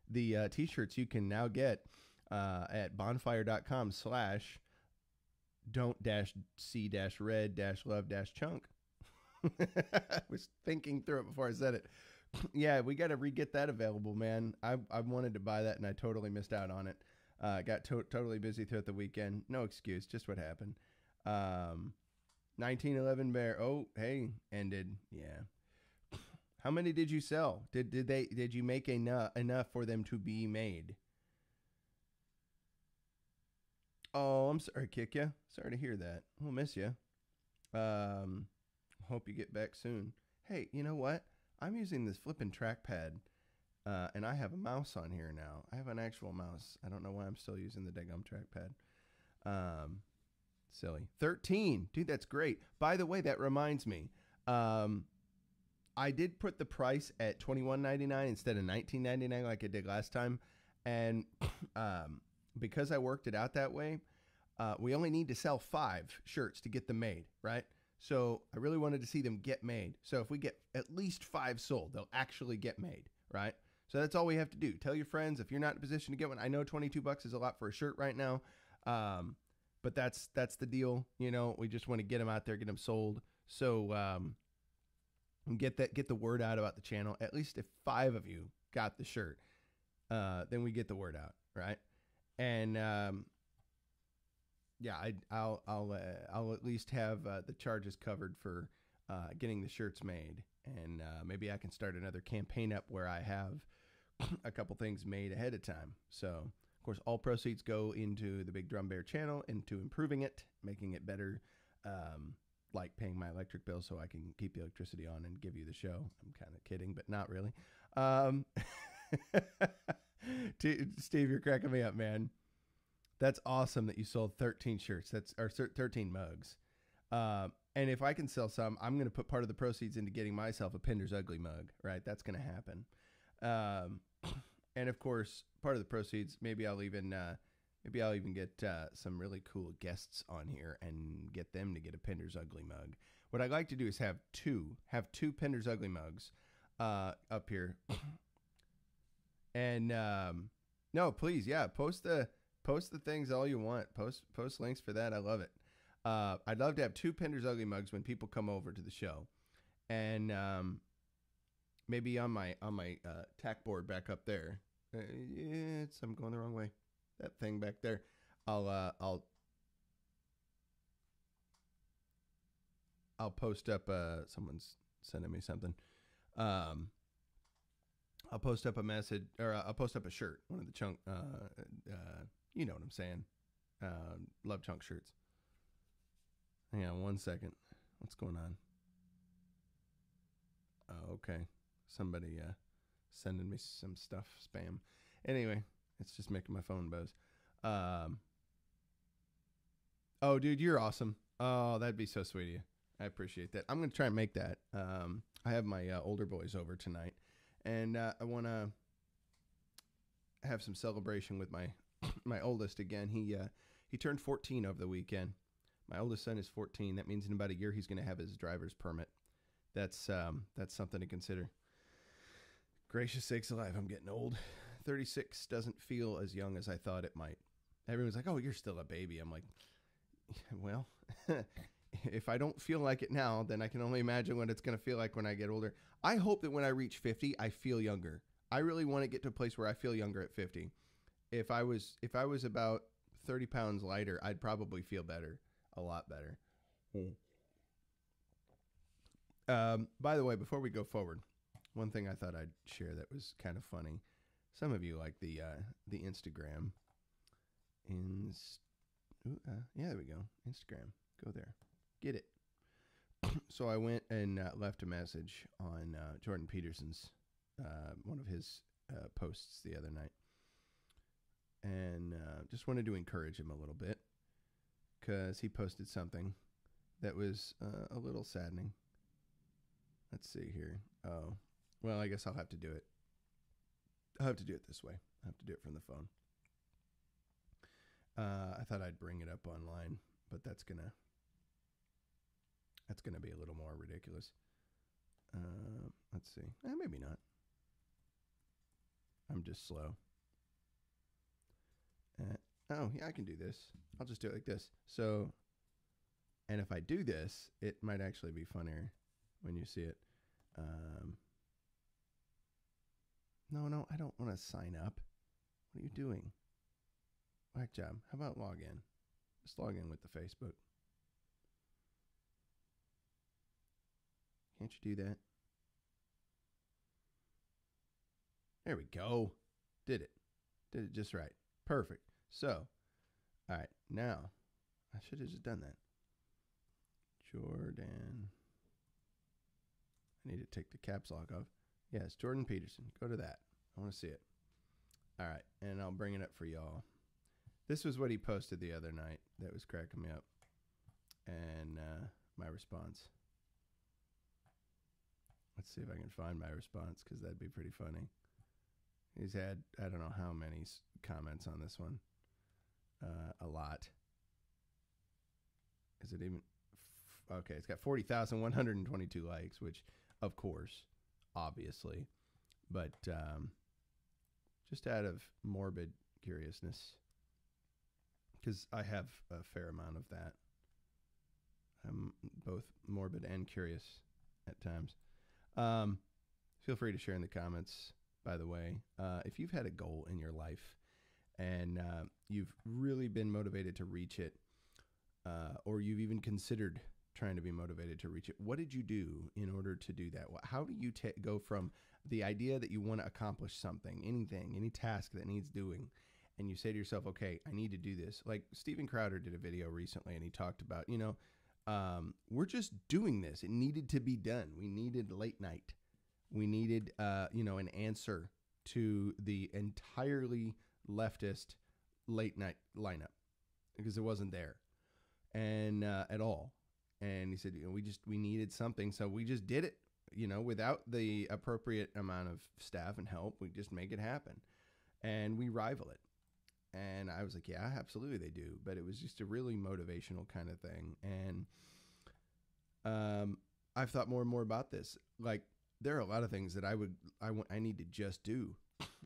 the t-shirts you can now get at bonfire.com/don't-c-red-love-chunk. I was thinking through it before I said it. Yeah, we got to re-get that available, man. I wanted to buy that, and I totally missed out on it. Got totally busy throughout the weekend. No excuse, just what happened. 1911 Bear. Oh, hey, ended. Yeah. How many did you sell? Did you make enough for them to be made? Oh, I'm sorry, kick ya. Sorry to hear that. We'll miss you. Hope you get back soon. Hey, you know what? I'm using this flipping trackpad, and I have a mouse on here now. I have an actual mouse. I don't know why I'm still using the daggum trackpad. Silly. 13. Dude, that's great. By the way, that reminds me. I did put the price at $21.99 instead of $19.99 like I did last time. And because I worked it out that way, we only need to sell 5 shirts to get them made, right? So I really wanted to see them get made. So if we get at least 5 sold, they'll actually get made, right? So that's all we have to do. Tell your friends if you're not in a position to get one. I know $22 is a lot for a shirt right now, but that's the deal. You know, we just want to get them out there, get them sold. So get the word out about the channel. At least if 5 of you got the shirt, then we get the word out, right? And Yeah, I'll at least have the charges covered for getting the shirts made, and maybe I can start another campaign up where I have a couple things made ahead of time. So, of course, all proceeds go into the Big Drum Bear channel, into improving it, making it better, like paying my electric bill so I can keep the electricity on and give you the show. I'm kind of kidding, but not really. Steve, you're cracking me up, man. That's awesome that you sold 13 shirts. That's or 13 mugs. And if I can sell some, I'm going to put part of the proceeds into getting myself a Pinder's Ugly mug. Right, that's going to happen. And of course, part of the proceeds, maybe I'll even get some really cool guests on here and get them to get a Pinder's Ugly mug. What I'd like to do is have two Pinder's Ugly mugs up here. And no, please, yeah, post the things all you want. Post links for that. I love it. I'd love to have two Pinder's Ugly mugs when people come over to the show, and maybe on my tack board back up there. I'm going the wrong way. That thing back there. I'll post up. Someone's sending me something. I'll post up a message, or I'll post up a shirt. One of the chunk. You know what I'm saying. Love chunk shirts. Hang on 1 second. What's going on? Oh, okay. Somebody sending me some stuff, spam. Anyway, it's just making my phone buzz. Oh, dude, you're awesome. Oh, that'd be so sweet of you. I appreciate that. I'm going to try and make that. I have my older boys over tonight, and I want to have some celebration with my oldest again. He turned 14 over the weekend. My oldest son is 14. That means in about a year he's going to have his driver's permit. That's something to consider. Gracious sakes alive, I'm getting old. 36 doesn't feel as young as I thought it might. Everyone's like, "Oh, you're still a baby." I'm like, well, if I don't feel like it now, then I can only imagine what it's going to feel like when I get older. I hope that when I reach 50, I feel younger. I really want to get to a place where I feel younger at 50. If I was about 30 pounds lighter, I'd probably feel better, a lot better. By the way, before we go forward, one thing I thought I'd share that was kind of funny. Some of you like the Instagram. Yeah, there we go. Instagram. Go there. Get it. So I went and left a message on Jordan Peterson's, one of his posts the other night. And just wanted to encourage him a little bit because he posted something that was a little saddening. Let's see here. Oh, well, I guess I'll have to do it. I'll have to do it this way. I'll have to do it from the phone. I thought I'd bring it up online, but that's gonna be a little more ridiculous. Let's see. Maybe not. I'm just slow. Oh, yeah, I can do this. I'll just do it like this. So, and if I do this, it might actually be funnier when you see it. No, I don't want to sign up. What are you doing? Whack job. How about log in? Just log in with the Facebook. Can't you do that? There we go. Did it just right. Perfect. So, all right, now, I should have just done that. Jordan. I need to take the caps lock off. Yes, Jordan Peterson. Go to that. I want to see it. All right, and I'll bring it up for y'all. This was what he posted the other night that was cracking me up. And my response. Let's see if I can find my response because that'd be pretty funny. He's had, I don't know how many comments on this one. A lot. Is it even? Okay, it's got 40,122 likes, which, of course, obviously. But just out of morbid curiousness, because I have a fair amount of that. I'm both morbid and curious at times. Feel free to share in the comments, by the way. If you've had a goal in your life and you've really been motivated to reach it, or you've even considered trying to be motivated to reach it. What did you do in order to do that? How do you go from the idea that you want to accomplish something, anything, any task that needs doing, and you say to yourself, okay, I need to do this. Like Steven Crowder did a video recently, and he talked about, we're just doing this. It needed to be done. We needed late night. We needed, an answer to the entirely leftist late night lineup because it wasn't there and at all. And he said, we needed something. So we just did it, without the appropriate amount of staff and help. We just make it happen and we rival it. And I was like, yeah, absolutely they do. But it was just a really motivational kind of thing. And I've thought more and more about this. Like, there are a lot of things that I need to just do.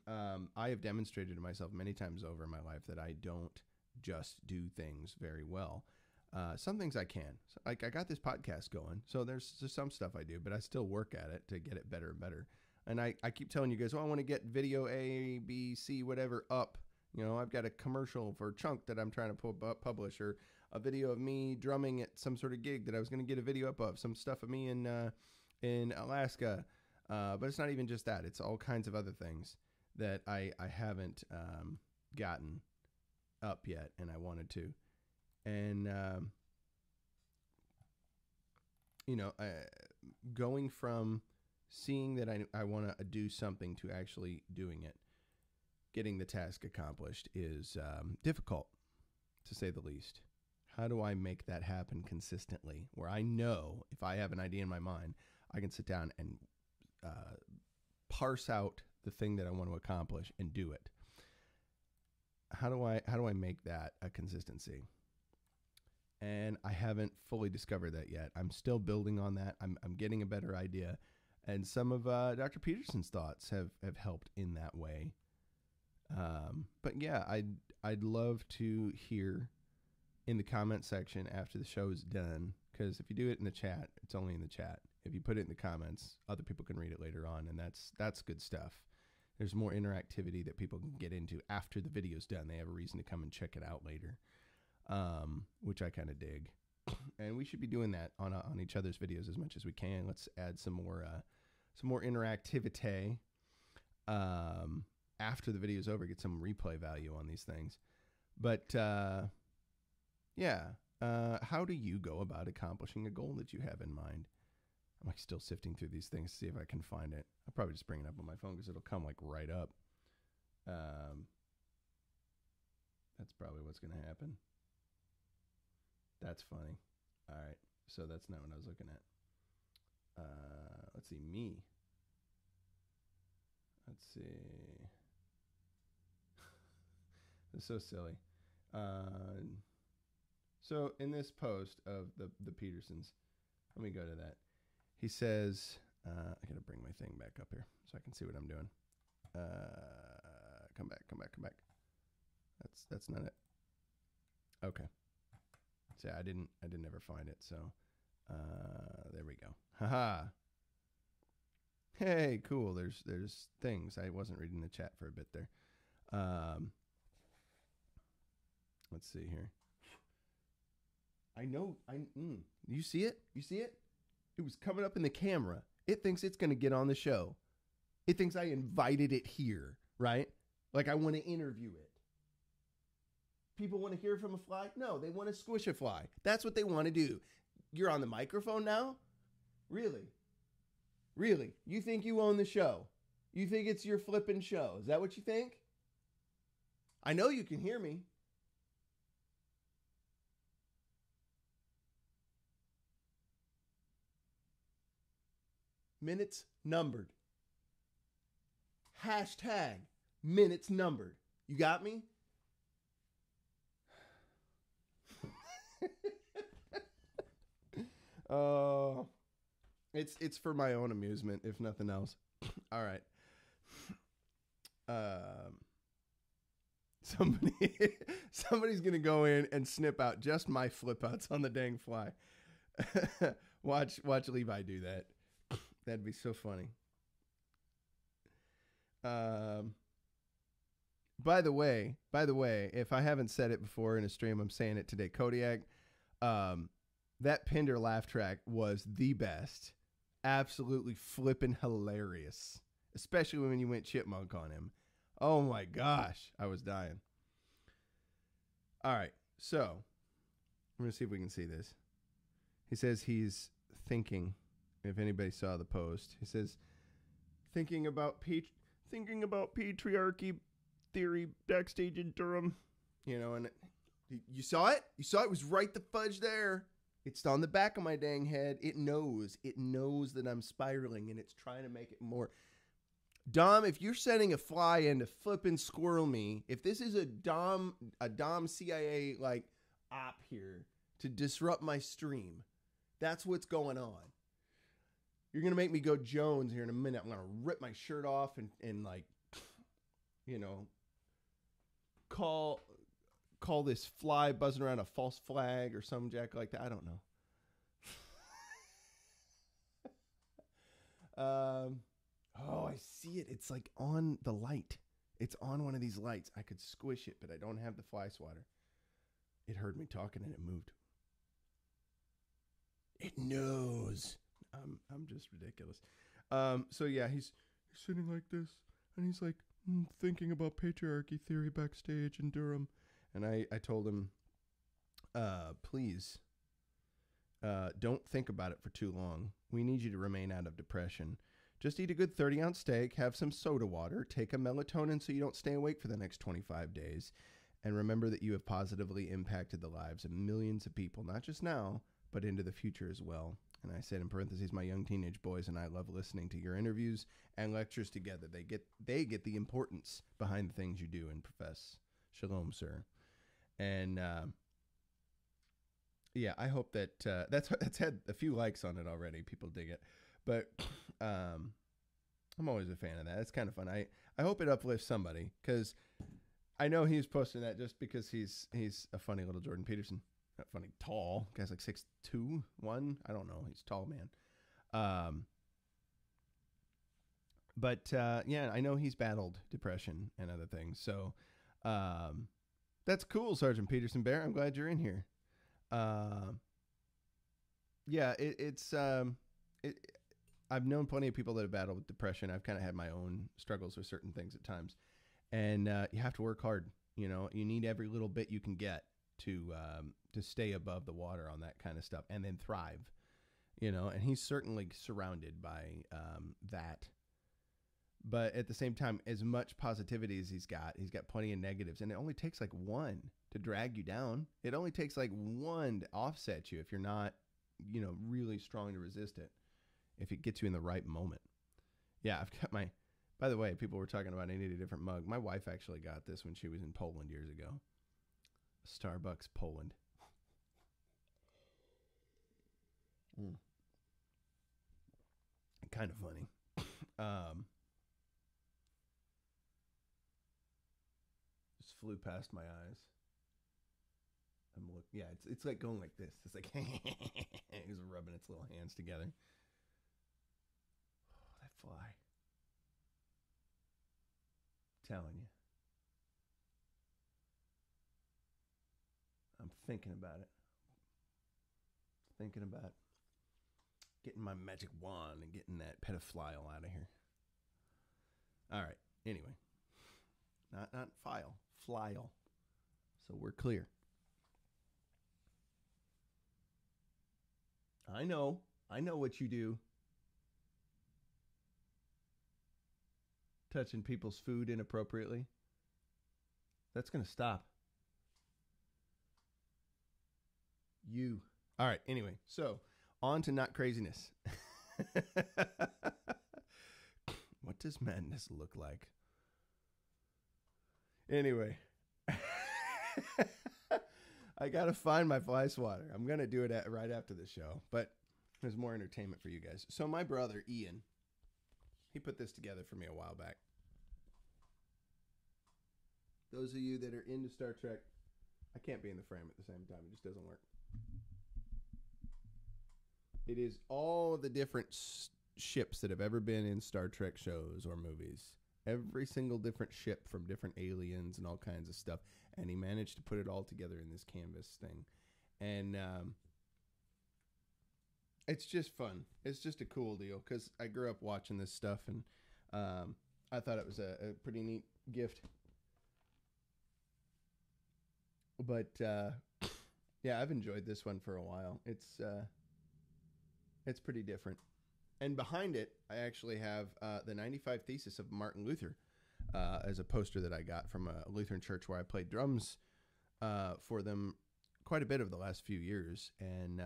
I have demonstrated to myself many times over in my life that I don't just do things very well. Some things I can. So, like, I got this podcast going, so there's some stuff I do, but I still work at it to get it better and better. And I keep telling you guys, I want to get video A, B, C, whatever up. I've got a commercial for Chunk that I'm trying to publish, or a video of me drumming at some sort of gig that I was going to get a video up of, some stuff of me in Alaska. But it's not even just that. It's all kinds of other things that I haven't gotten up yet, and I wanted to. And, going from seeing that I want to do something to actually doing it, getting the task accomplished is difficult, to say the least. How do I make that happen consistently, where I know if I have an idea in my mind, I can sit down and parse out the thing that I want to accomplish and do it? How do I make that a consistency? And I haven't fully discovered that yet. I'm still building on that. I'm getting a better idea. And some of Dr. Peterson's thoughts have helped in that way. But yeah, I'd love to hear in the comment section after the show is done, because if you do it in the chat, it's only in the chat. If you put it in the comments, other people can read it later on, and that's good stuff. There's more interactivity that people can get into after the video's done. They have a reason to come and check it out later, which I kind of dig. And we should be doing that on each other's videos as much as we can. Let's add some more interactivity after the video's over. Get some replay value on these things. But how do you go about accomplishing a goal that you have in mind? I'm like still sifting through these things to see if I can find it. I'll probably just bring it up on my phone because it'll come like right up. That's probably what's going to happen. That's funny. All right. So that's not what I was looking at. Let's see. Me. Let's see. It's so silly. So in this post of the Petersons, let me go to that. He says, I got to bring my thing back up here so I can see what I'm doing. Come back. That's not it. Okay. So I didn't ever find it. So, there we go. Haha. Hey, cool. There's things. I wasn't reading the chat for a bit there. Let's see here. I know. You see it? You see it? It was coming up in the camera. It thinks it's going to get on the show. It thinks I invited it here, right? Like I want to interview it. People want to hear from a fly? No, they want to squish a fly. That's what they want to do. You're on the microphone now? Really? Really? You think you own the show? You think it's your flipping show? Is that what you think? I know you can hear me. Minutes numbered. Hashtag minutes numbered. You got me? It's for my own amusement, if nothing else. All right. Somebody's gonna go in and snip out just my flip outs on the dang fly. Watch Levi do that. That'd be so funny. By the way, if I haven't said it before in a stream, I'm saying it today. Kodiak, That Pinder laugh track was the best. Absolutely flippin' hilarious. Especially when you went chipmunk on him. Oh my gosh. I was dying. All right. So, I'm going to see if we can see this. He says he's thinking, if anybody saw the post, he says, thinking about patriarchy theory backstage in Durham. You know, and you saw it? You saw it was right the fudge there. It's on the back of my dang head. It knows. It knows that I'm spiraling, and it's trying to make it more. Dom, if you're sending a fly in to flippin' squirrel me, if this is a Dom CIA like op here to disrupt my stream, that's what's going on. You're gonna make me go Jones here in a minute. I'm gonna rip my shirt off and like, you know, call this fly buzzing around a false flag or some jack like that. I don't know. Oh, I see it. It's like on the light. It's on one of these lights. I could squish it, but I don't have the fly swatter. It heard me talking and it moved. It knows. I'm just ridiculous. So yeah, he's sitting like this, and he's like thinking about patriarchy theory backstage in Durham. And I told him, please, don't think about it for too long. We need you to remain out of depression. Just eat a good 30-ounce steak, have some soda water, take a melatonin so you don't stay awake for the next 25 days, and remember that you have positively impacted the lives of millions of people, not just now, but into the future as well. And I said in parentheses, my young teenage boys and I love listening to your interviews and lectures together. They get the importance behind the things you do and profess. Shalom, sir. And yeah, I hope that that's had a few likes on it already. People dig it. But I'm always a fan of that. It's kind of fun. I hope it uplifts somebody, because I know he's posting that just because he's a funny little Jordan Peterson. Not funny, tall. Guy's like 6'2", 1. I don't know. He's a tall man. But yeah, I know he's battled depression and other things. So that's cool, Sergeant Peterson Bear. I'm glad you're in here. Yeah, I've known plenty of people that have battled with depression. I've kind of had my own struggles with certain things at times. And you have to work hard. You know, you need every little bit you can get to stay above the water on that kind of stuff and then thrive. You know, and he's certainly surrounded by that. But at the same time, as much positivity as he's got plenty of negatives. And it only takes like one to drag you down. It only takes like one to offset you if you're not, you know, really strong to resist it. If it gets you in the right moment. Yeah, I've got by the way, people were talking about I need a different mug. My wife actually got this when she was in Poland years ago. Starbucks Poland. Kind of funny. Just flew past my eyes. Yeah, it's like going like this. It's like he's rubbing its little hands together. Oh, that fly. I'm telling you. I'm thinking about it. Thinking about getting my magic wand and getting that pedophile out of here. All right. Anyway. Not file. Flyal. So we're clear. I know what you do. Touching people's food inappropriately. That's going to stop. You. All right. Anyway, so on to not craziness. What does madness look like? Anyway. I got to find my fly swatter. I'm going to do it right after the show, but there's more entertainment for you guys. So my brother, Ian, he put this together for me a while back. Those of you that are into Star Trek, I can't be in the frame at the same time. It just doesn't work. It is all the different ships that have ever been in Star Trek shows or movies. Every single different ship from different aliens and all kinds of stuff. And he managed to put it all together in this canvas thing. And it's just fun. It's just a cool deal because I grew up watching this stuff, and I thought it was a pretty neat gift. But yeah, I've enjoyed this one for a while. It's pretty different. And behind it, I actually have the 95 Thesis of Martin Luther as a poster that I got from a Lutheran church where I played drums for them quite a bit of the last few years. And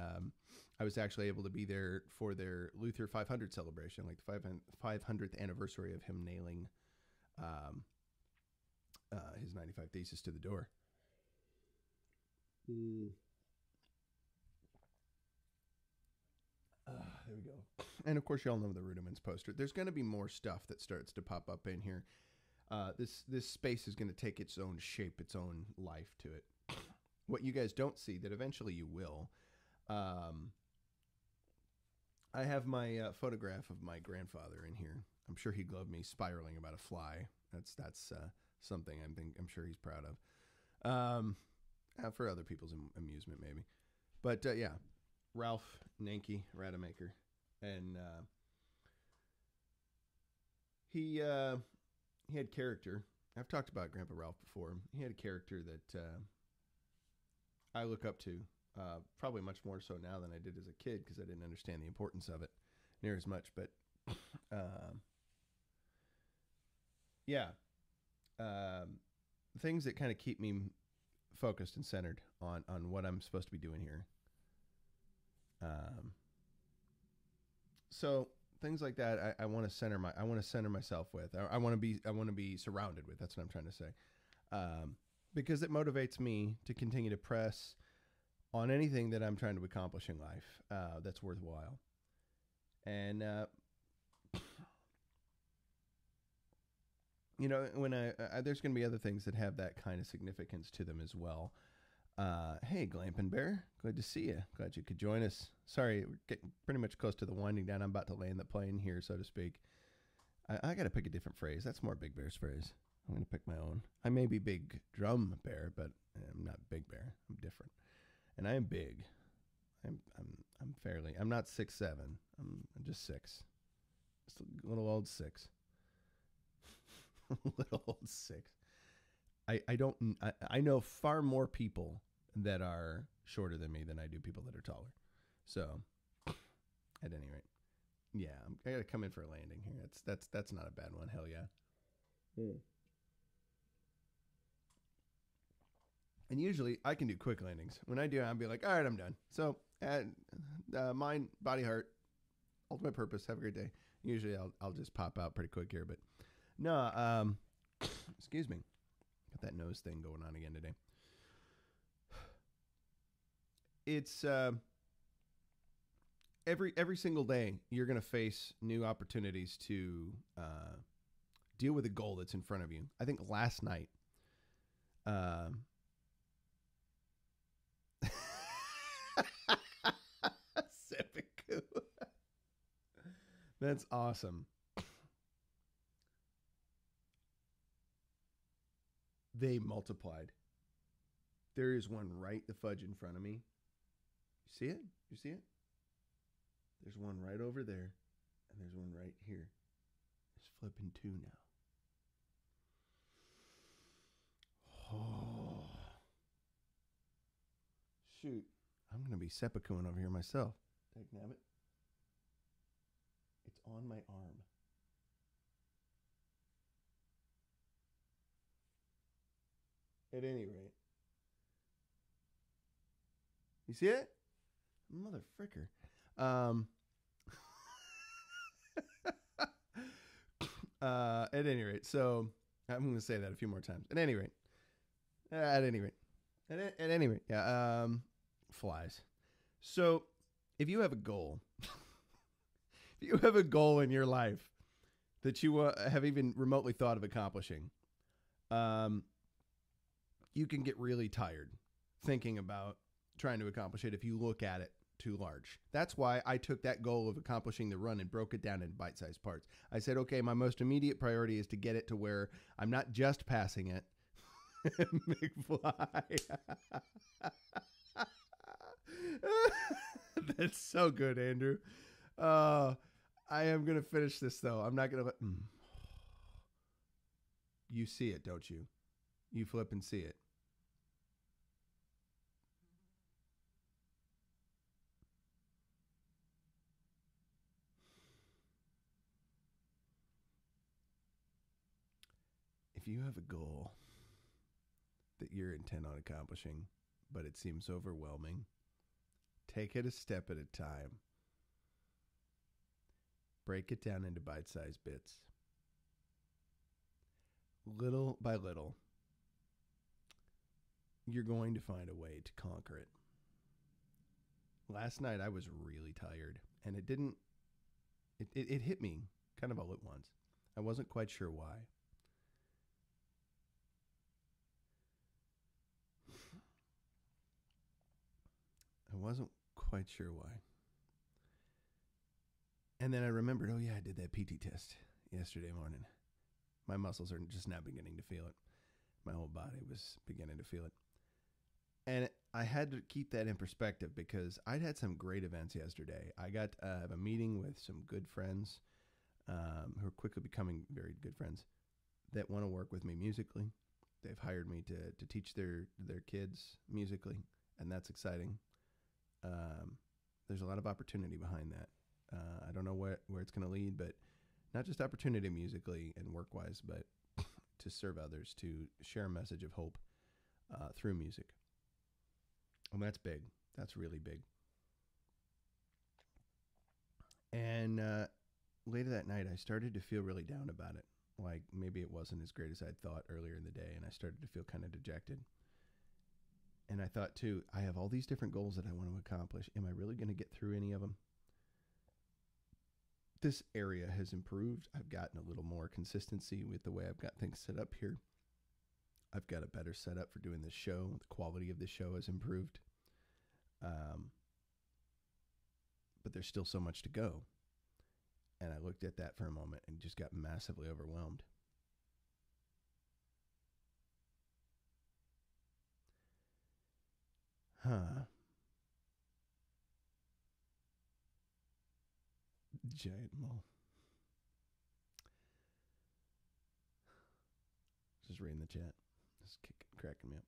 I was actually able to be there for their Luther 500 celebration, like the 500th anniversary of him nailing his 95 Thesis to the door. There we go. And of course, you all know the Rudiments poster. There's going to be more stuff that starts to pop up in here. This space is going to take its own shape, its own life to it. What you guys don't see, that eventually you will, I have my photograph of my grandfather in here. I'm sure he'd love me spiraling about a fly. That's something I'm sure he's proud of. For other people's amusement, maybe. But yeah, Ralph Nanke Rademacher, and he had character. I've talked about Grandpa Ralph before. He had a character that I look up to, probably much more so now than I did as a kid because I didn't understand the importance of it near as much. But yeah, things that kind of keep me focused and centered on what I'm supposed to be doing here. So things like that, I want to center myself with. I want to be surrounded with. That's what I'm trying to say. Because it motivates me to continue to press on anything that I'm trying to accomplish in life that's worthwhile. And you know, when there's going to be other things that have that kind of significance to them as well. Hey, Glampin' Bear, glad to see you. Glad you could join us. Sorry, we're getting pretty much close to the winding down. I'm about to land the plane here, so to speak. I got to pick a different phrase. That's more Big Bear's phrase. I'm going to pick my own. I may be Big Drum Bear, but I'm not Big Bear. I'm different, and I am big. I'm not 6'7". I'm just 6. Just a little old 6. Little old 6. I know far more people that are shorter than me than I do people that are taller. So, at any rate, yeah, I gotta come in for a landing here. That's not a bad one. Hell yeah. And usually I can do quick landings. When I do, I'll be like, all right, I'm done. So, mind, body, heart, ultimate purpose. Have a great day. Usually I'll just pop out pretty quick here, but no. Excuse me. Got that nose thing going on again today. It's every single day you're going to face new opportunities to deal with a goal that's in front of you. I think last night, Seppuku. That's awesome. They multiplied. There is one right the fudge in front of me. You see it? You see it? There's one right over there, and there's one right here. It's flipping 2 now. Oh. Shoot. I'm going to be seppukuing over here myself. Dagnabbit. It's on my arm. At any rate. You see it? Mother fricker. At any rate, so I'm going to say that a few more times. At any rate, yeah. Flies. So, if you have a goal, if you have a goal in your life that you have even remotely thought of accomplishing, you can get really tired thinking about trying to accomplish it if you look at it too large. That's why I took that goal of accomplishing the run and broke it down in bite-sized parts. I said, okay, my most immediate priority is to get it to where I'm not just passing it. McFly. That's so good, Andrew. I am going to finish this, though. I'm not going to let... You see it, don't you? You flip and see it. If you have a goal that you're intent on accomplishing, but it seems overwhelming, take it a step at a time. Break it down into bite-sized bits. Little by little, you're going to find a way to conquer it. Last night I was really tired, and it hit me kind of all at once. I wasn't quite sure why. And then I remembered, oh yeah, I did that PT test yesterday morning. My muscles are just now beginning to feel it. My whole body was beginning to feel it. And I had to keep that in perspective because I'd had some great events yesterday. I got to have a meeting with some good friends who are quickly becoming very good friends that want to work with me musically. They've hired me to teach their kids musically, and that's exciting. There's a lot of opportunity behind that. I don't know where it's going to lead, but not just opportunity musically and work-wise, but to serve others, to share a message of hope through music. And that's big. That's really big. And later that night, I started to feel really down about it. Like maybe it wasn't as great as I'd thought earlier in the day, and I started to feel kind of dejected. And I thought, too, I have all these different goals that I want to accomplish. Am I really going to get through any of them? This area has improved. I've gotten a little more consistency with the way I've got things set up here. I've got a better setup for doing this show. The quality of the show has improved. But there's still so much to go. And I looked at that for a moment and just got massively overwhelmed. Giant mole. Just reading the chat. Just cracking me up.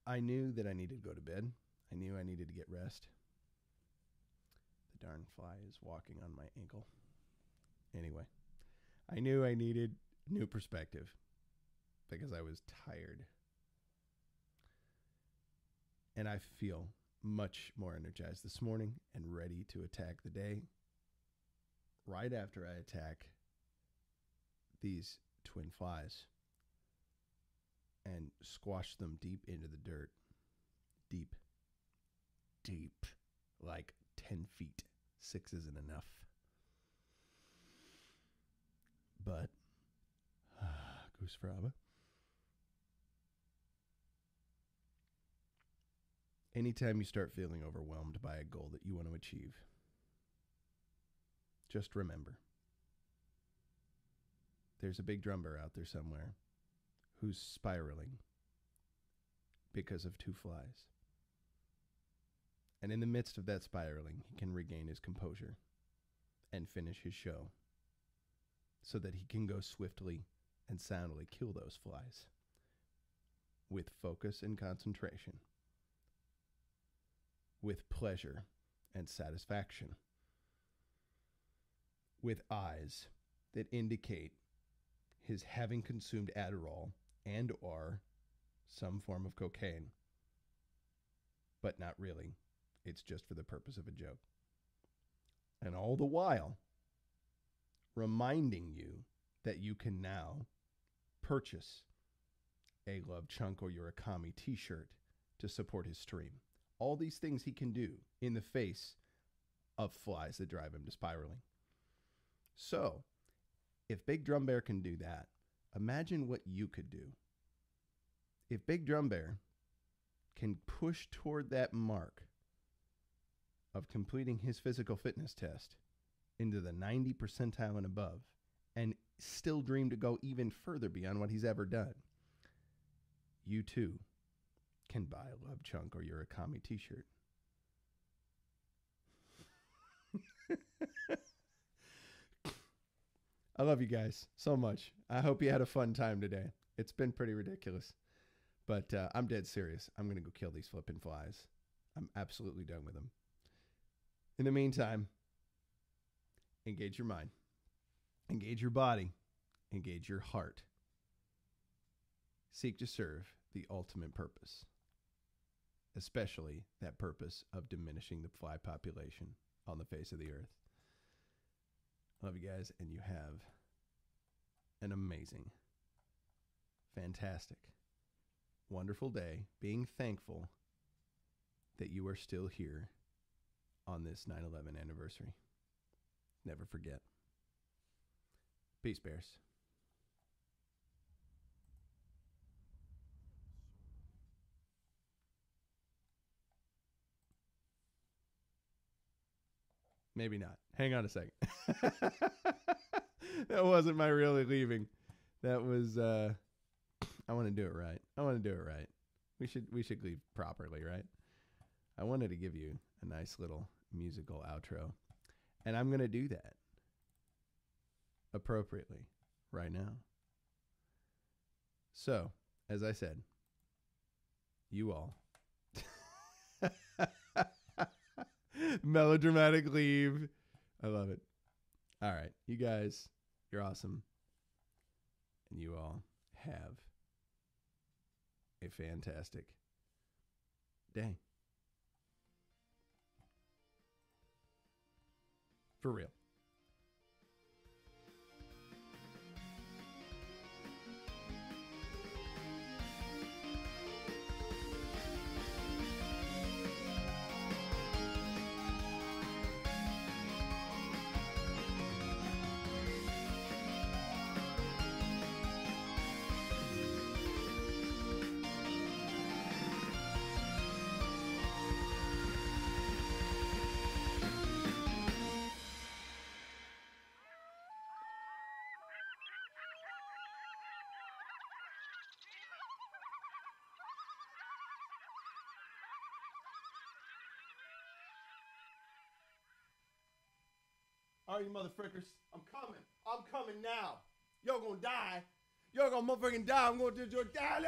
I knew that I needed to go to bed. I knew I needed to get rest. The darn fly is walking on my ankle. Anyway, I knew I needed new perspective because I was tired. And I feel much more energized this morning and ready to attack the day. Right after I attack these twin flies and squash them deep into the dirt. Deep. Like 10 feet. 6 isn't enough. But, Goose Fraba. Anytime you start feeling overwhelmed by a goal that you want to achieve, just remember, there's a big drummer out there somewhere who's spiraling because of 2 flies. And in the midst of that spiraling, he can regain his composure and finish his show so that he can go swiftly and soundly kill those flies with focus and concentration, with pleasure and satisfaction, with eyes that indicate his having consumed Adderall and or some form of cocaine, but not really. It's just for the purpose of a joke. And all the while, reminding you that you can now purchase a Love Chunk or Urakami t-shirt to support his stream. All these things he can do in the face of flies that drive him to spiraling. So, if Big Drum Bear can do that, imagine what you could do. If Big Drum Bear can push toward that mark of completing his physical fitness test into the 90 percentile and above, and still dream to go even further beyond what he's ever done, you too can buy a Love Chunk or your Akami t-shirt. I love you guys so much. I hope you had a fun time today. It's been pretty ridiculous. But I'm dead serious. I'm going to go kill these flipping flies. I'm absolutely done with them. In the meantime, engage your mind. Engage your body. Engage your heart. Seek to serve the ultimate purpose. Especially that purpose of diminishing the fly population on the face of the earth. Love you guys, and you have an amazing, fantastic, wonderful day, being thankful that you are still here on this 9/11 anniversary. Never forget. Peace, Bears. Maybe not. Hang on a second. That wasn't my really leaving. That was I want to do it right. I want to do it right. We should leave properly, right? I wanted to give you a nice little musical outro, and I'm going to do that appropriately right now. So, as I said, you all melodramatic leave. I love it. All right, you guys, you're awesome. And you all have a fantastic day. For real. All right, you motherfuckers, I'm coming. I'm coming now. Y'all gonna die. Y'all gonna motherfucking die. I'm gonna do your die.